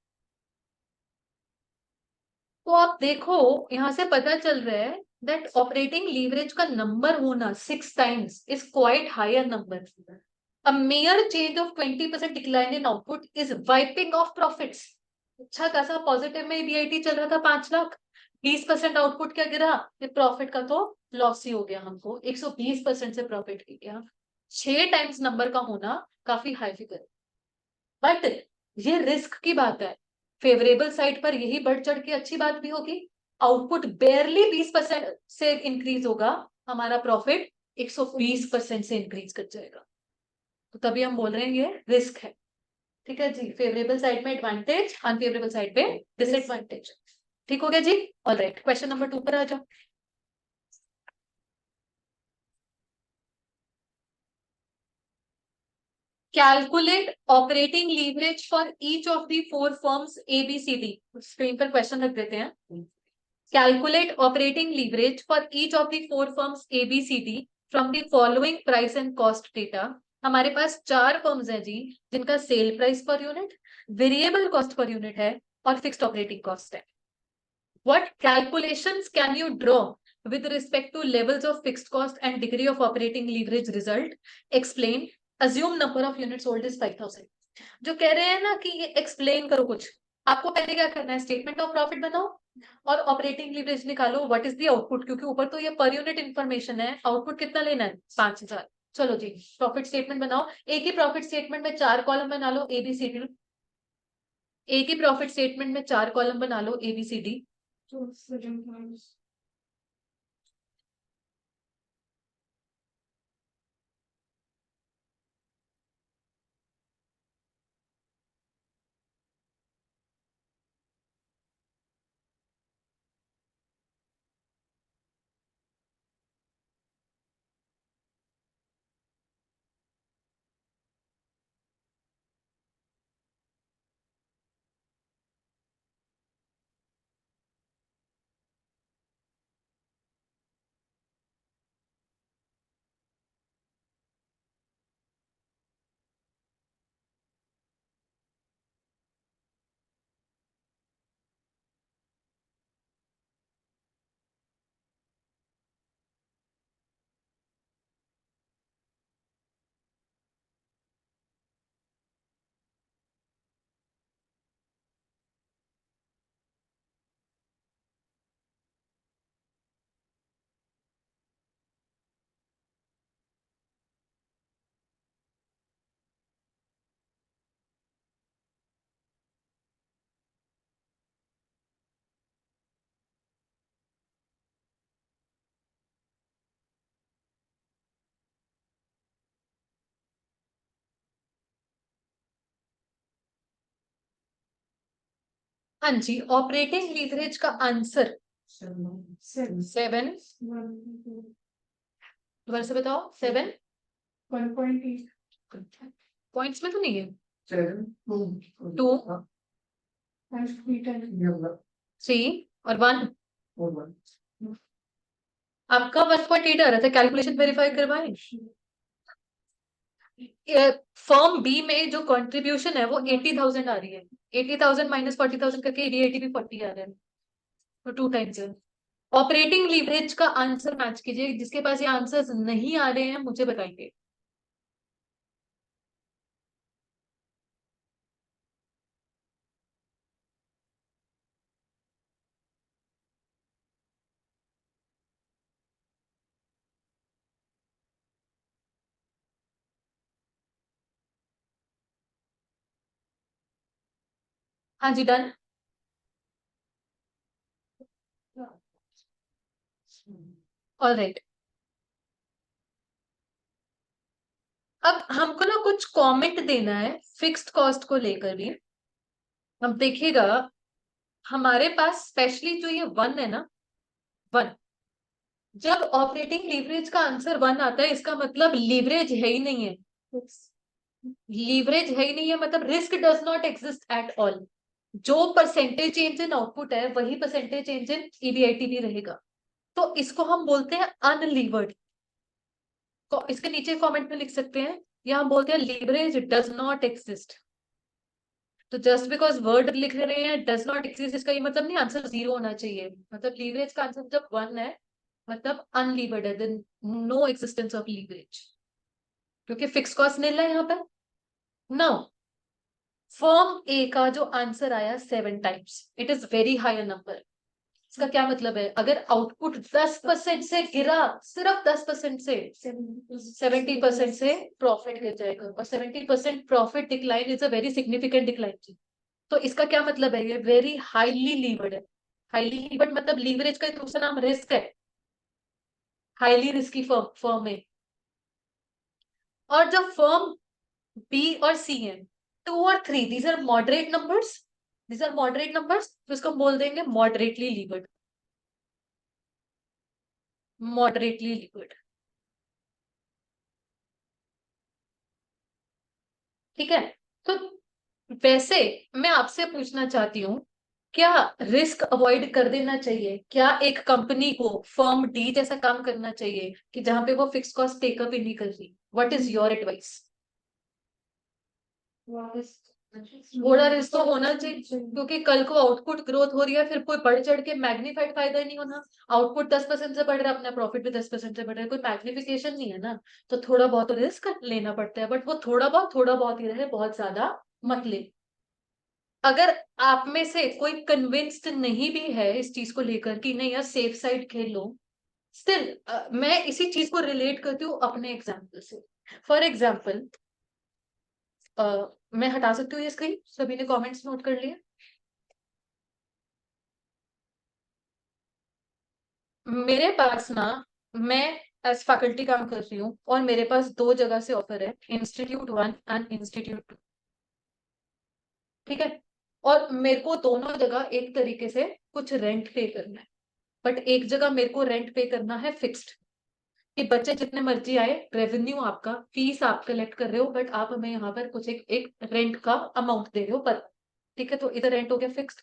A: तो आप देखो यहां से पता चल रहा है दैट ऑपरेटिंग लीवरेज का नंबर होना 6 times is quite higher number. A mere change of 20% decline in output is wiping off profits. अच्छा खासा पॉजिटिव में बीआईटी चल रहा था 5 लाख, 20% आउटपुट क्या गिरा, ये प्रॉफिट का तो लॉस ही हो गया हमको, 120% से प्रॉफिट की गया। 6 times नंबर का होना काफी हाई फिगर, बट ये रिस्क की बात है। फेवरेबल साइड पर यही बढ़ चढ़ के अच्छी बात भी होगी। आउटपुट बेयरली 20% से इंक्रीज होगा, हमारा प्रॉफिट 120% से इंक्रीज कर जाएगा। तो तभी हम बोल रहे हैं ये रिस्क है। ठीक है जी, फेवरेबल साइड में एडवांटेज, अनफेवरेबल साइड पे डिसएडवांटेज। ठीक हो गया जी। ऑलराइट, क्वेश्चन नंबर 2 पर आ जाओ। Calculate operating leverage for each of the 4 firms ABCD। Screen पर क्वेश्चन रख देते हैं। Calculate operating leverage for each of the 4 firms ABCD from the following price and cost data. हमारे पास 4 फर्म्स हैं जी, जिनका sale price per unit, variable cost per unit है और फिक्स्ड ऑपरेटिंग कॉस्ट है। What calculations can you draw with respect to levels of fixed cost and degree of operating leverage result? Explain. Assume number of units sold is 5000। जो कह रहे हैं ना कि ये एक्सप्लेन करो कुछ, आपको पहले क्या करना है, स्टेटमेंट ऑफ प्रॉफिट बनाओ और ऑपरेटिंग लीवरेज निकालो, व्हाट इज द आउटपुट, क्योंकि ऊपर तो ये पर यूनिट इन्फॉर्मेशन है, आउटपुट कितना लेना है 5000। चलो जी, प्रॉफिट स्टेटमेंट बनाओ। एक ही प्रॉफिट स्टेटमेंट में 4 कॉलम बना लो ABCD। एक ही प्रॉफिट स्टेटमेंट में 4 कॉलम बना लो ABCD। हाँ जी, ऑपरेटिंग लीवरेज का आंसर 7। दोबारा से बताओ। 7 पॉइंट्स में तो नहीं है। 2 3 और 1। आपका 1.8 आ रहा था, कैलकुलेशन वेरीफाई करवाए। फॉर्म बी में जो कंट्रीब्यूशन है वो 80,000 आ रही है, 80,000 माइनस 40,000 करके ADAT भी 40 आ रहा है, तो 2 टाइम्स है। ऑपरेटिंग लीवरेज का आंसर मैच कीजिए, जिसके पास ये आंसर्स नहीं आ रहे हैं मुझे बताएंगे। हाँ जी, डन। ऑलराइट, अब हमको ना कुछ कमेंट देना है फिक्स्ड कॉस्ट को लेकर भी। अब देखिएगा, हमारे पास स्पेशली जो ये 1 है ना, 1, जब ऑपरेटिंग लीवरेज का आंसर 1 आता है इसका मतलब लीवरेज है ही नहीं है। लीवरेज है ही नहीं है मतलब risk does not exist at all. जो परसेंटेज चेंज इन आउटपुट है वही परसेंटेज चेंज इन EBIT भी रहेगा, तो इसको हम बोलते हैं अनलीवर्ड। तो इसके नीचे कमेंट में लिख सकते हैं यहाँ बोलते हैं लीवरेज डज नॉट एक्सिस्ट। तो जस्ट बिकॉज वर्ड लिख रहे हैं डज नॉट एक्सिस्ट, इसका ये मतलब नहीं आंसर 0 होना चाहिए। मतलब लीवरेज का आंसर जब 1 है मतलब अनलीवर्ड है, then no existence of leverage, क्योंकि फिक्स कॉस्ट नील है यहाँ पर। नो, फॉर्म ए का जो आंसर आया 7 times, it is very high number. इसका क्या मतलब है, अगर आउटपुट 10% से गिरा, सिर्फ 10% से 70% से प्रॉफिट गिर जाएगा, और 70% profit decline is a very significant decline. तो इसका क्या मतलब है, ये वेरी हाईली लीवर्ड है। हाईली लीवर्ड मतलब लीवरेज का दूसरा नाम रिस्क है, हाईली रिस्की फर्म फर्म है। और जब फर्म बी और सी है, 2 और 3 these are moderate numbers, these are moderate numbers, तो इसको बोल देंगे मॉडरेटली लीवर्ड, मॉडरेटली लीवर्ड। ठीक है, तो वैसे मैं आपसे पूछना चाहती हूँ, क्या रिस्क अवॉइड कर देना चाहिए, क्या एक कंपनी को फर्म डी जैसा काम करना चाहिए कि जहां पे वो फिक्स कॉस्ट टेकअप ही नहीं कर रही? What is your advice? थोड़ा रिस्क तो होना चाहिए, क्योंकि कल को आउटपुट ग्रोथ हो रही है, फिर कोई बढ़ चढ़ के मैग्नीफाइड फायदा ही नहीं होना। आउटपुट 10% से बढ़ रहा है, अपना प्रॉफिट भी 10% से बढ़ रहा है, कोई मैग्निफिकेशन नहीं है ना। तो थोड़ा बहुत रिस्क लेना पड़ता है, बट वो थोड़ा बहुत ही रहे, बहुत ज्यादा मत ले। अगर आप में से कोई कन्विंस्ड नहीं भी है इस चीज को लेकर कि नहीं यार सेफ साइड खेल लो, स्टिल मैं इसी चीज को रिलेट करती हूँ अपने एग्जाम्पल से। फॉर एग्जाम्पल, मैं हटा सकती हूँ ये स्क्रीन, सभी ने कमेंट्स नोट कर लिए? मेरे पास ना, मैं एज फैकल्टी काम कर रही हूँ और मेरे पास 2 जगह से ऑफर है, इंस्टीट्यूट 1 एंड इंस्टीट्यूट 2। ठीक है, और मेरे को दोनों जगह एक तरीके से कुछ रेंट पे करना है, बट एक जगह मेरे को रेंट पे करना है फिक्स्ड, कि बच्चे जितने मर्जी आए, रेवेन्यू आपका, फीस आप कलेक्ट कर रहे हो, बट आप हमें यहाँ पर कुछ एक रेंट का अमाउंट दे रहे हो पर। ठीक है, तो इधर रेंट हो गया फिक्स्ड।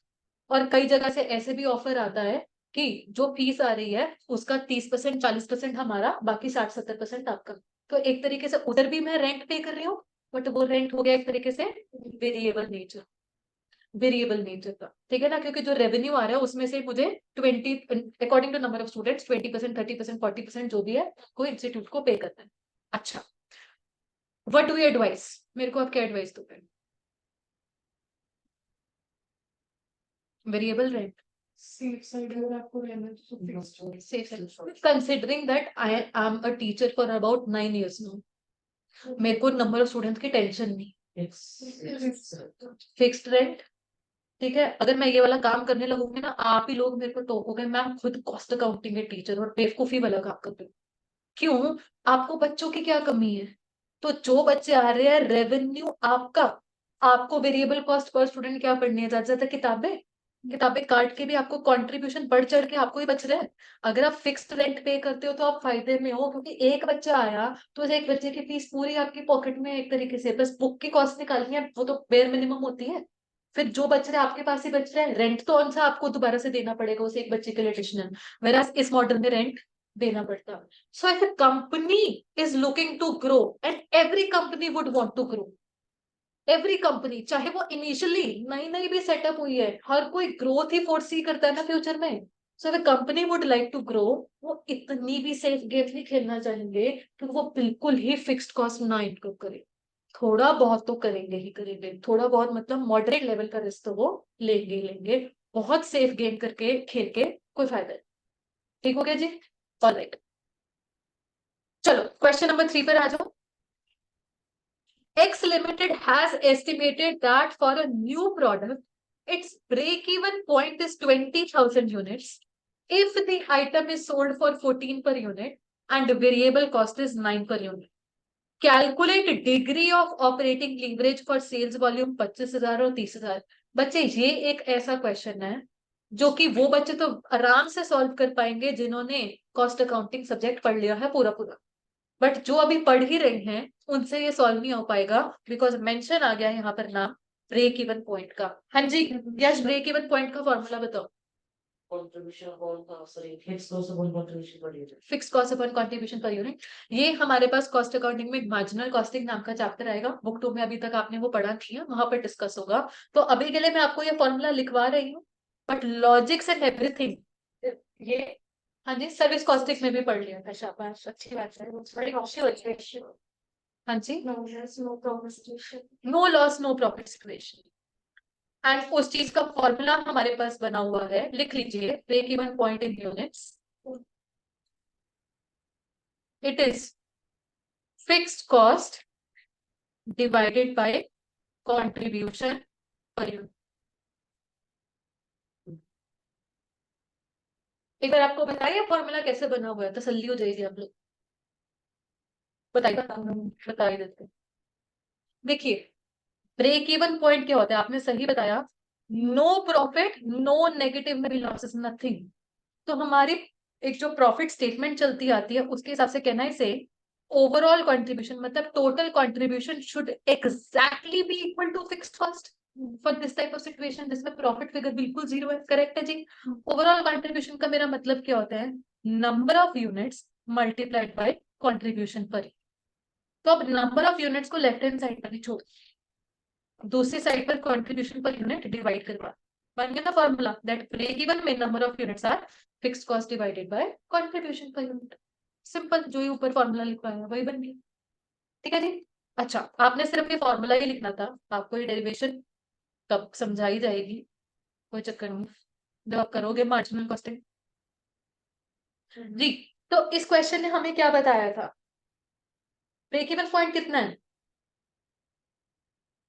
A: और कई जगह से ऐसे भी ऑफर आता है कि जो फीस आ रही है उसका 30% 40% हमारा, बाकी 60-70% आपका। तो एक तरीके से उधर भी मैं रेंट पे कर रही हूँ, बट वो रेंट हो गया एक तरीके से वेरिएबल नेचर, वेरिएबल नेचर का। ठीक है ना, क्योंकि जो रेवेन्यू आ रहा है उसमें से मुझे 20 according to number of students 20%, 30%, 40% जो भी है को इंस्टीट्यूट को पे करना है। अच्छा, व्हाट डू यू एडवाइस, मेरे को आप क्या एडवाइस दोगे? वेरिएबल रेंट,
B: सेफ साइड अगर आपको रहना है तो fix.
A: safe considering that I am a teacher for about 9 years now, मेरे को नंबर ऑफ स्टूडेंट्स की टेंशन नहीं, फिक्स्ड रेंट। ठीक है, अगर मैं ये वाला काम करने लगूंगी ना, आप ही लोग मेरे को टोकोगे, मैं खुद कॉस्ट अकाउंटिंग के टीचर और बेवकूफी वाला काम कर रही हूँ। क्यों? आपको बच्चों की क्या कमी है? तो जो बच्चे आ रहे हैं, रेवेन्यू आपका, आपको वेरिएबल कॉस्ट पर स्टूडेंट क्या पढ़नी है, ज्यादा से ज्यादा किताबें, किताबें काट के भी आपको कंट्रीब्यूशन बढ़ चढ़ के आपको ही बच रहा है। अगर आप फिक्स्ड रेंट पे करते हो तो आप फायदे में हो, क्योंकि एक बच्चा आया तो उस एक बच्चे की फीस पूरी आपकी पॉकेट में, एक तरीके से बस बुक की कॉस्ट निकालनी है, वो तो बेयर मिनिमम होती है। फिर जो बच रहा है आपके पास ही बच रहा है, रेंट तो कौन सा आपको दोबारा से देना पड़ेगा उस एक बच्चे के लिए एडिशनल, वेराज इस मॉडल में रेंट देना पड़ता है। So if a company is looking to grow, and every company would want to grow, every company, चाहे वो इनिशियली नई नई भी सेटअप हुई है, हर कोई ग्रोथ ही फोर्सी करता है ना फ्यूचर में। सो वे company would like to grow, वो इतनी भी सेफ गेम नहीं खेलना चाहेंगे कि वो बिल्कुल ही फिक्स्ड कॉस्ट ना इनकम करे। थोड़ा बहुत तो करेंगे ही करेंगे, थोड़ा बहुत मतलब मॉडरेट लेवल का रिस्क तो वो लेंगे ही लेंगे। बहुत सेफ गेम करके खेल के कोई फायदा नहीं। ठीक हो गया जी? ऑलराइट, चलो क्वेश्चन नंबर 3 पर आ जाओ। X Limited has estimated that for a new product, its break-even point is 20,000 units. If the item is sold for 14 per unit and the variable cost is 9 per unit. Calculate degree of operating leverage for sales volume 25,000 और 30,000। बच्चे ये एक ऐसा क्वेश्चन है जो कि वो बच्चे तो आराम से सॉल्व कर पाएंगे जिन्होंने कॉस्ट अकाउंटिंग सब्जेक्ट पढ़ लिया है पूरा पूरा, बट जो अभी पढ़ ही रहे हैं उनसे ये सॉल्व नहीं हो पाएगा, बिकॉज मेंशन आ गया यहाँ पर नाम ब्रेक इवन पॉइंट का। हाँ जी, यस, ब्रेक इवन पॉइंट का फॉर्मूला बताओ। Fix cost upon contribution per unit. ये हमारे पास कॉस्ट अकाउंटिंग में मार्जिनल कॉस्टिंग नाम का चैप्टर आएगा, बुक 2 में अभी तक आपने वो पढ़ा नहीं है, वहां पर डिस्कस होगा। तो अभी के लिए मैं आपको ये फॉर्मूला लिखवा रही हूँ, बट लॉजिक्स एंड एवरीथिंग ये, हाँ जी, सर्विस कॉस्टिंग में भी पढ़ लिया था, शाबाश, अच्छी बात है, बड़ी अच्छी होती है। हाँ जी, no loss no profit situation. And उस चीज का फॉर्मूला हमारे पास बना हुआ है, लिख लीजिए, break even point in units, it is fixed cost divided by contribution per unit. एक बार आपको बताइए फॉर्मूला कैसे बना हुआ है, तसल्ली हो जाएगी आप लोग। बताइए, बता ही देते हैं। देखिए, ब्रेक इवन पॉइंट क्या होता है, आपने सही बताया, नो प्रॉफिट नो नेगेटिव में लॉसेस नथिंग। तो हमारी एक जो प्रॉफिट स्टेटमेंट चलती आती है उसके हिसाब से कहना है इसे ओवरऑल कंट्रीब्यूशन, मतलब total contribution should exactly be equal to fixed cost for this type of situation जिसमें प्रॉफिट फिगर बिल्कुल जीरो है। करेक्ट है जी। ओवरऑल कंट्रीब्यूशन का मेरा मतलब क्या होता है, number of units multiplied by contribution पर। तो अब नंबर ऑफ यूनिट्स को लेफ्ट हैंड साइड पर ही छोड़, दूसरी साइड पर कंट्रीब्यूशन पर यूनिट डिवाइड करवा, बन गया ना फॉर्मूला, दैट ब्रेक इवन में number of units are fixed cost divided by contribution per unit. Simple, जो ही ऊपर फॉर्मूला लिखवाया वही बन गया। ठीक है जी। अच्छा, आपने सिर्फ ये फॉर्मूला ही लिखना था, आपको ये डेरिवेशन कब समझाई जाएगी, कोई चक्कर नहीं, जब आप करोगे मार्जिनल कॉस्टिंग जी। तो इस क्वेश्चन ने हमें क्या बताया था, ब्रेक इवन पॉइंट कितना है,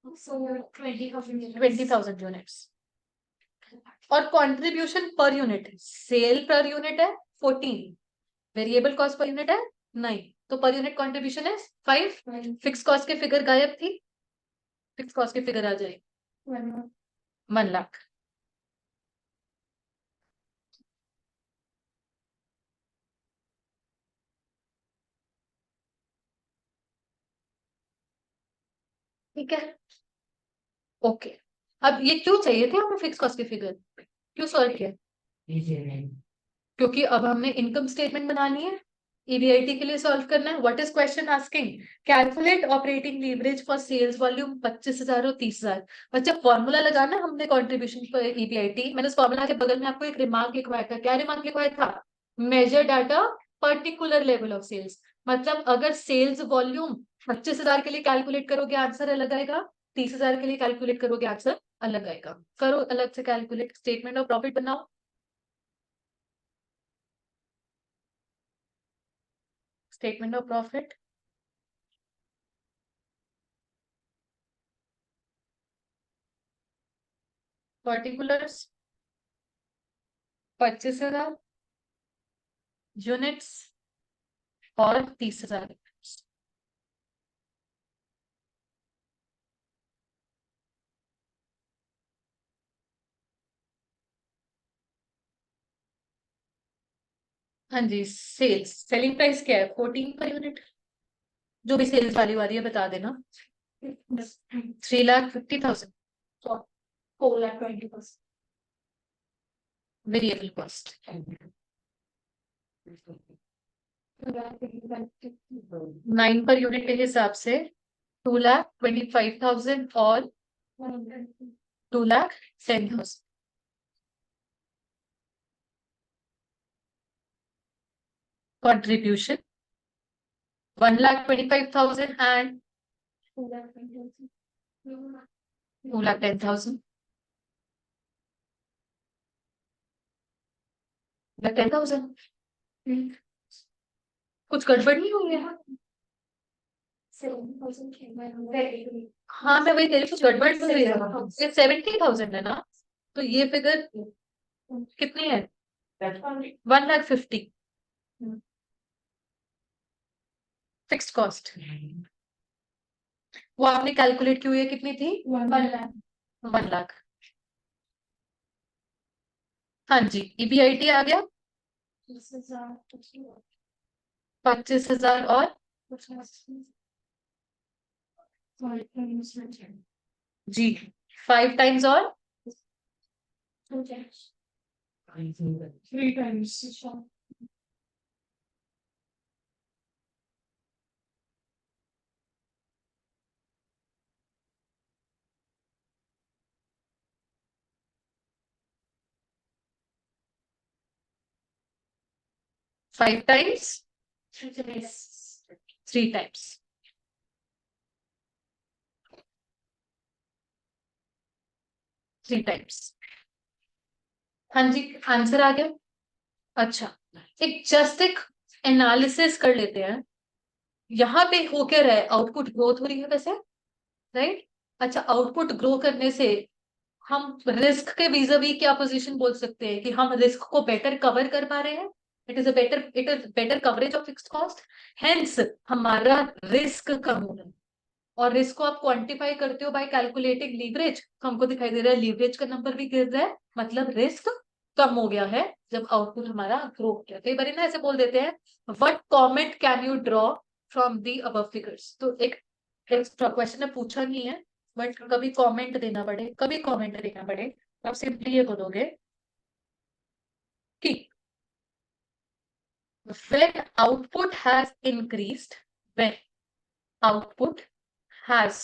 A: 20,000 यूनिट्स, और contribution per unit, cell per unit है 14, वेरिएबल कॉस्ट पर यूनिट है 9, तो पर यूनिट कंट्रीब्यूशन है 5। फिक्स कॉस्ट के फिगर गायब थी, फिक्स कॉस्ट की फिगर आ जाएगी 1 लाख। ठीक है, ओके। अब ये क्यों चाहिए थे हमें फिक्स कॉस्ट के फिगर, क्यों सॉल्व किया, क्योंकि अब हमने इनकम स्टेटमेंट बनानी है, ईबीआईटी के लिए सॉल्व करना है। What is question asking, calculate operating leverage for sales volume 25,000 और 30,000। बच्चा फॉर्मूला लगाना हमने कंट्रीब्यूशन पर ईबीआईटी, मैंने उस फॉर्मूला के बगल में आपको एक रिमार्क लिखवाया था, क्या रिमार्क लिखवाया था, measured at particular level of sales. मतलब अगर सेल्स वॉल्यूम 25,000 के लिए कैलकुलेट करोगे आंसर अलग आएगा, 30,000 के लिए कैलकुलेट करोगे आंसर अलग आएगा। करो अलग से कैलकुलेट, स्टेटमेंट ऑफ प्रॉफिट बनाओ, statement of profit, particulars 25,000 units और 30,000। हाँ जी, सेल्स, सेलिंग प्राइस क्या है 14 पर यूनिट, जो भी सेल्स वाली वाली है बता देना, 3,50,000
B: 4,20,000
A: वेरिएबल कॉस्ट, 9 पर यूनिट के हिसाब से 2,25,000 और 2,10,000। Contribution 1,25,000 and 2,10,000। 10,000 कुछ गड़बड़ नहीं हुई है, हाँ मैं वही कह रही हूँ, कुछ गड़बड़ तो नहीं है, ये 70,000 है ना, तो ये फिगर कितनी है, 1,50,000 फिक्स्ड कॉस्ट, वो आपने कैलकुलेट की हुई है, कितनी थी 1 लाख। हाँ जी, ईबीआईटी आ गया 25,000 और जी 5 टाइम्स और
B: 3 times.
A: 5 times, 3 times. Three times. हाँ जी, आंसर आ गया। अच्छा, एक जस्ट एक एनालिसिस कर लेते हैं। यहाँ पे हो क्या रहा है, आउटपुट ग्रोथ हो रही है वैसे, राइट। अच्छा, आउटपुट ग्रो करने से हम रिस्क के वीजावी क्या पोजीशन बोल सकते हैं कि हम रिस्क को बेटर कवर कर पा रहे हैं। It is better coverage of fixed cost. Hence हमारा रिस्क कम हो रहा है। और रिस्क को आप क्वांटिफाई करते हो बाय कैलकुलेटिंग लीवरेज, तो हमको दिखाई दे रहा है लीवरेज का नंबर भी गिर रहा है, मतलब रिस्क कम हो गया है जब आउटपुट हमारा ग्रो हो गया। कई बार ना ऐसे बोल देते हैं, what comment can you draw from the above figures. तो एक एक्स्ट्रा क्वेश्चन ने पूछा नहीं है, बट कभी कमेंट देना पड़े, कभी कमेंट देना पड़े, तो आप सिंपली ये बोलोगे कि when output has increased, when output has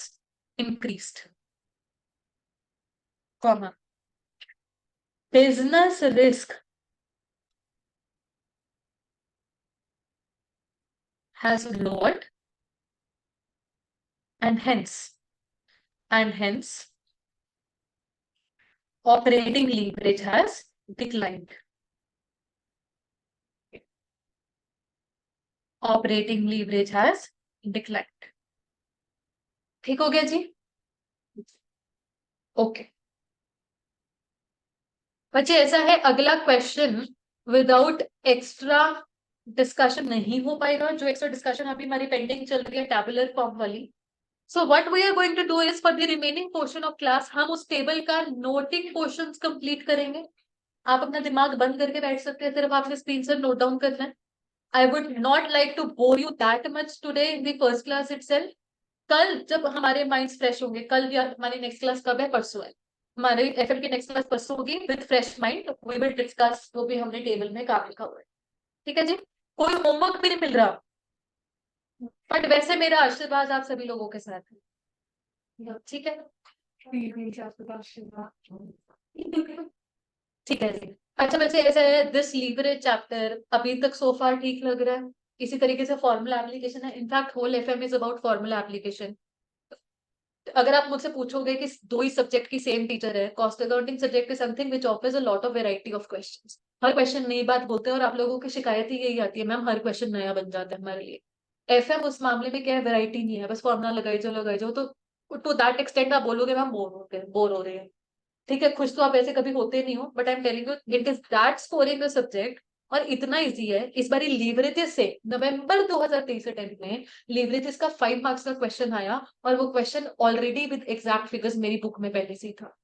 A: increased, comma, business risk has lowered, and hence operating leverage has declined. Operating leverage has declined. ठीक हो गया जी? ओके। बच्चे ऐसा है, अगला क्वेश्चन विदाउट एक्स्ट्रा डिस्कशन नहीं हो पाएगा। जो एक्स्ट्रा डिस्कशन अभी हमारी पेंडिंग चल रही है टैबुलर फॉर्म वाली, so what we are going to do is for the remaining portion of class हम उस टेबल का नोटिंग पोर्शंस कंप्लीट करेंगे। आप अपना दिमाग बंद करके बैठ सकते हैं, सिर्फ आपने स्क्रीन से नोट डाउन करना है। I would not like to bore you that much today in the first class itself. कल जब हमारे माइंड्स फ्रेश होंगे, कल या हमारी नेक्स्ट क्लास कब है, परसों है। हमारे एफएम की नेक्स्ट क्लास परसों होगी with fresh mind, we will discuss जो भी हमने टेबल में काम लिखा हुआ है। ठीक है जी? कोई होमवर्क भी नहीं मिल रहा, बट वैसे मेरा आशीर्वाद आप सभी लोगों के साथ है। ठीक है? ठीक है जी। अच्छा वैसे ऐसा है, दिस लीवरेज चैप्टर अभी तक सो फार ठीक लग रहा है। इसी तरीके से फॉर्मूला एप्लीकेशन है, in fact whole FM is about formula application. अगर आप मुझसे पूछोगे कि दो ही सब्जेक्ट की सेम टीचर है, cost accounting subject is something which offers a lot of variety of questions. हर क्वेश्चन नई बात बोलते हैं और आप लोगों की शिकायत ही यही आती है, मैम हर क्वेश्चन नया बन जाता है हमारे लिए। एफएम उस मामले में क्या है, वैरायटी नहीं है, बस फॉर्मुला लगाई जाओ। तो टू दैट एक्सटेंड आप बोलोगे मैम बोर हो रहे हैं। ठीक है, खुश तो आप ऐसे कभी होते नहीं हो, but I am telling you it is that scoring the subject. और इतना इजी है, इस बार लीवरेजेस से नवंबर 2023 अटेम्प्ट में लीवरेजेस का 5 मार्क्स का क्वेश्चन आया, और वो question already with exact figures मेरी बुक में पहले से ही था।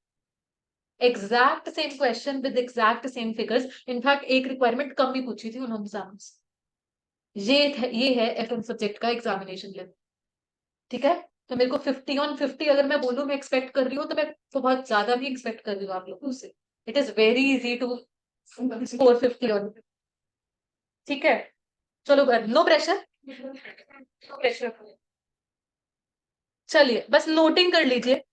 A: Exact same question with exact same figures, in fact एक रिक्वायरमेंट कम भी पूछी थी उन्होंने एग्जाम्स। ये है एफएम सब्जेक्ट का एग्जामिनेशन लेवल। ठीक है? तो मेरे को 50 on 50 अगर मैं बोलूं मैं एक्सपेक्ट कर रही हूँ, तो मैं तो बहुत ज्यादा भी एक्सपेक्ट कर रही हूँ आप लोगों से। It is very easy to score 50 on। ठीक है? चलो, नो प्रेशर, नो प्रेशर। चलिए बस नोटिंग कर लीजिए।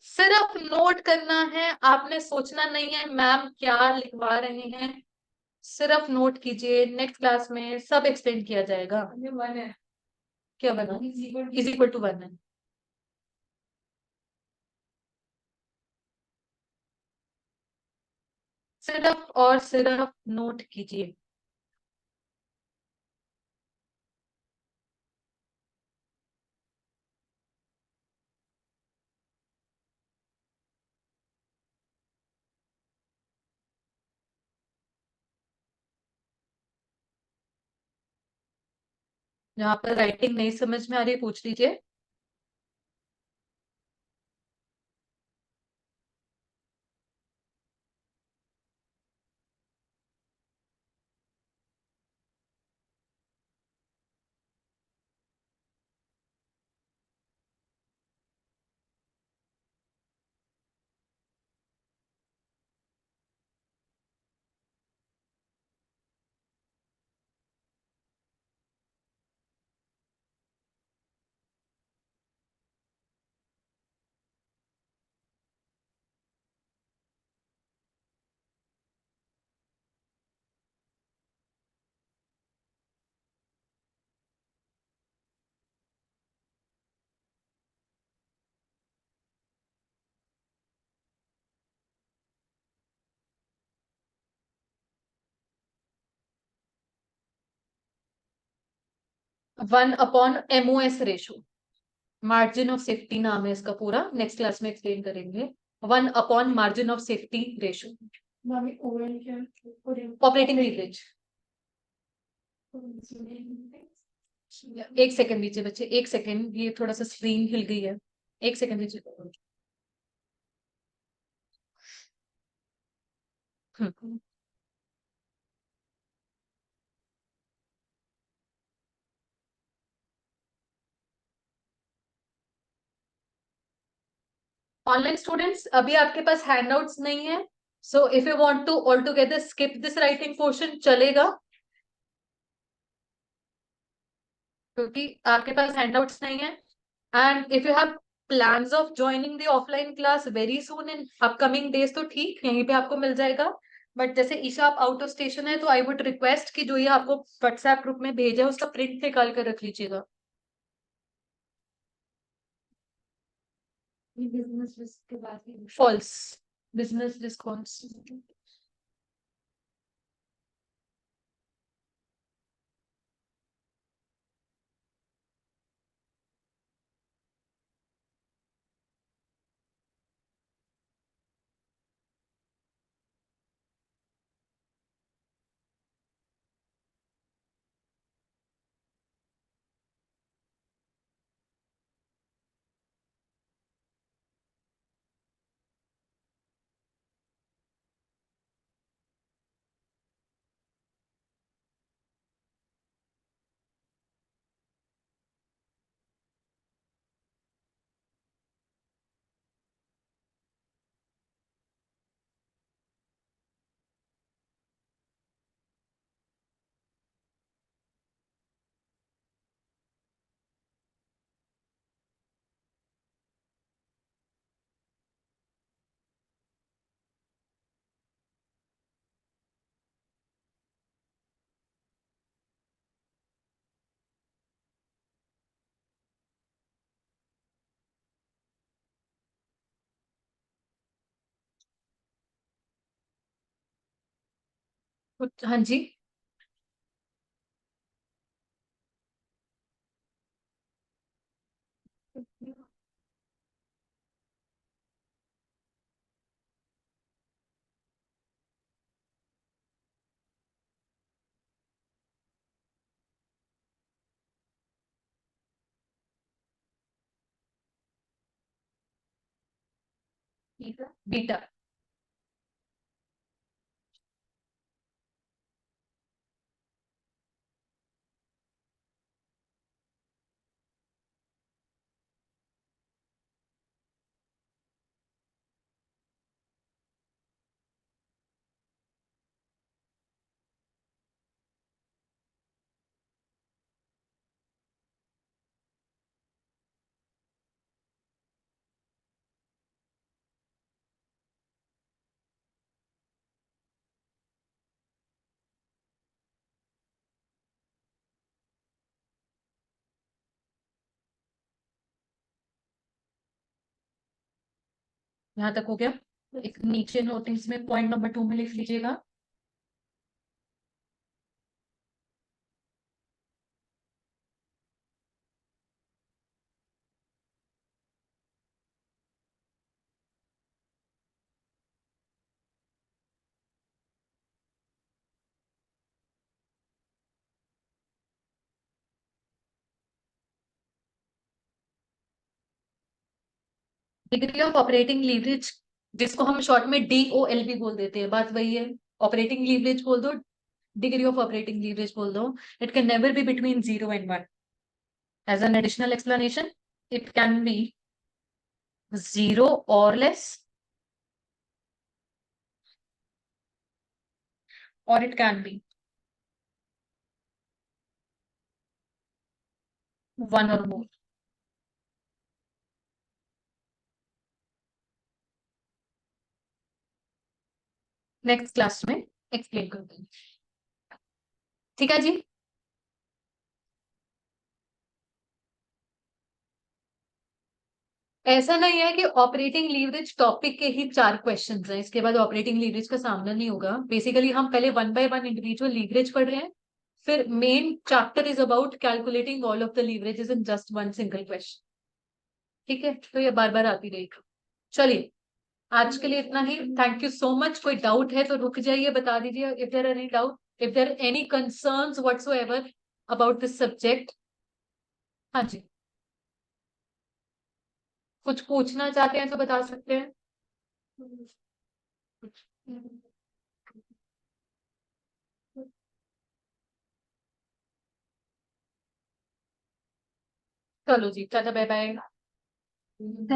A: सिर्फ नोट करना है, आपने सोचना नहीं है मैम क्या लिखवा रहे हैं। सिर्फ नोट कीजिए, नेक्स्ट क्लास में सब एक्सप्लेन किया जाएगा। क्या बना, इज इक्वल टू 1 है। सिर्फ और सिर्फ नोट कीजिए। जहाँ पर राइटिंग नहीं समझ में आ रही पूछ लीजिए। 1/MOS ratio, margin of safety नाम है इसका पूरा, नेक्स्ट क्लास में एक्सप्लेन करेंगे। 1/मार्जिन ऑफ सेफ्टी रेशो,
B: मामी ओएल क्या
A: ऑपरेटिंग लीवरेज। एक सेकंड नीचे बच्चे, एक सेकंड, ये थोड़ा सा स्क्रीन हिल गई है, एक सेकंड नीचे। ऑनलाइन स्टूडेंट्स, अभी आपके पास हैंडआउट्स नहीं है, so if you want to altogether skip this writing portion चलेगा, क्योंकि आपके पास हैंडआउट्स नहीं है। And if you have plans of joining the offline class very soon in upcoming days, तो ठीक, यहीं पे आपको मिल जाएगा। बट जैसे ईशा आप आउट ऑफ स्टेशन है, तो आई वुड रिक्वेस्ट कि जो ये आपको व्हाट्सएप ग्रुप में भेजा है उसका प्रिंट निकाल कर रख लीजिएगा।
B: बिजनेस रिस्क के बाद
A: फॉल्स, बिजनेस रिस्पॉन्स। हाँ जी, बीटा। यहाँ तक हो गया। एक नीचे नोटिस में पॉइंट नंबर 2 में लिख लीजिएगा। डिग्री ऑफ ऑपरेटिंग लीवरेज, जिसको हम शॉर्ट में DOL भी बोल देते हैं, बात वही है। ऑपरेटिंग लीवरेज बोल दो, डिग्री ऑफ ऑपरेटिंग लीवरेज बोल दो। It can never be between 0 and 1। As an additional explanation, it can be 0 or less, or it can be 1 or more। Next class में एक्सप्लेन करते हैं, ठीक है जी। ऐसा नहीं है कि ऑपरेटिंग लीवरेज टॉपिक के ही 4 क्वेश्चंस हैं, इसके बाद ऑपरेटिंग लीवरेज का सामना नहीं होगा। बेसिकली हम पहले 1 by 1 इंडिविजुअल लीवरेज पढ़ रहे हैं, फिर main chapter is about calculating all of the leverages in just one single question. ठीक है, तो ये बार बार आती रहेगी। चलिए, आज के लिए इतना ही। Thank you so much. कोई डाउट है तो रुक जाइए, बता दीजिए if there any doubt, if there any concerns whatsoever about this subject. हाँ जी, कुछ पूछना चाहते हैं तो बता सकते हैं। चलो जी, टाटा बाय बाय।
B: Thank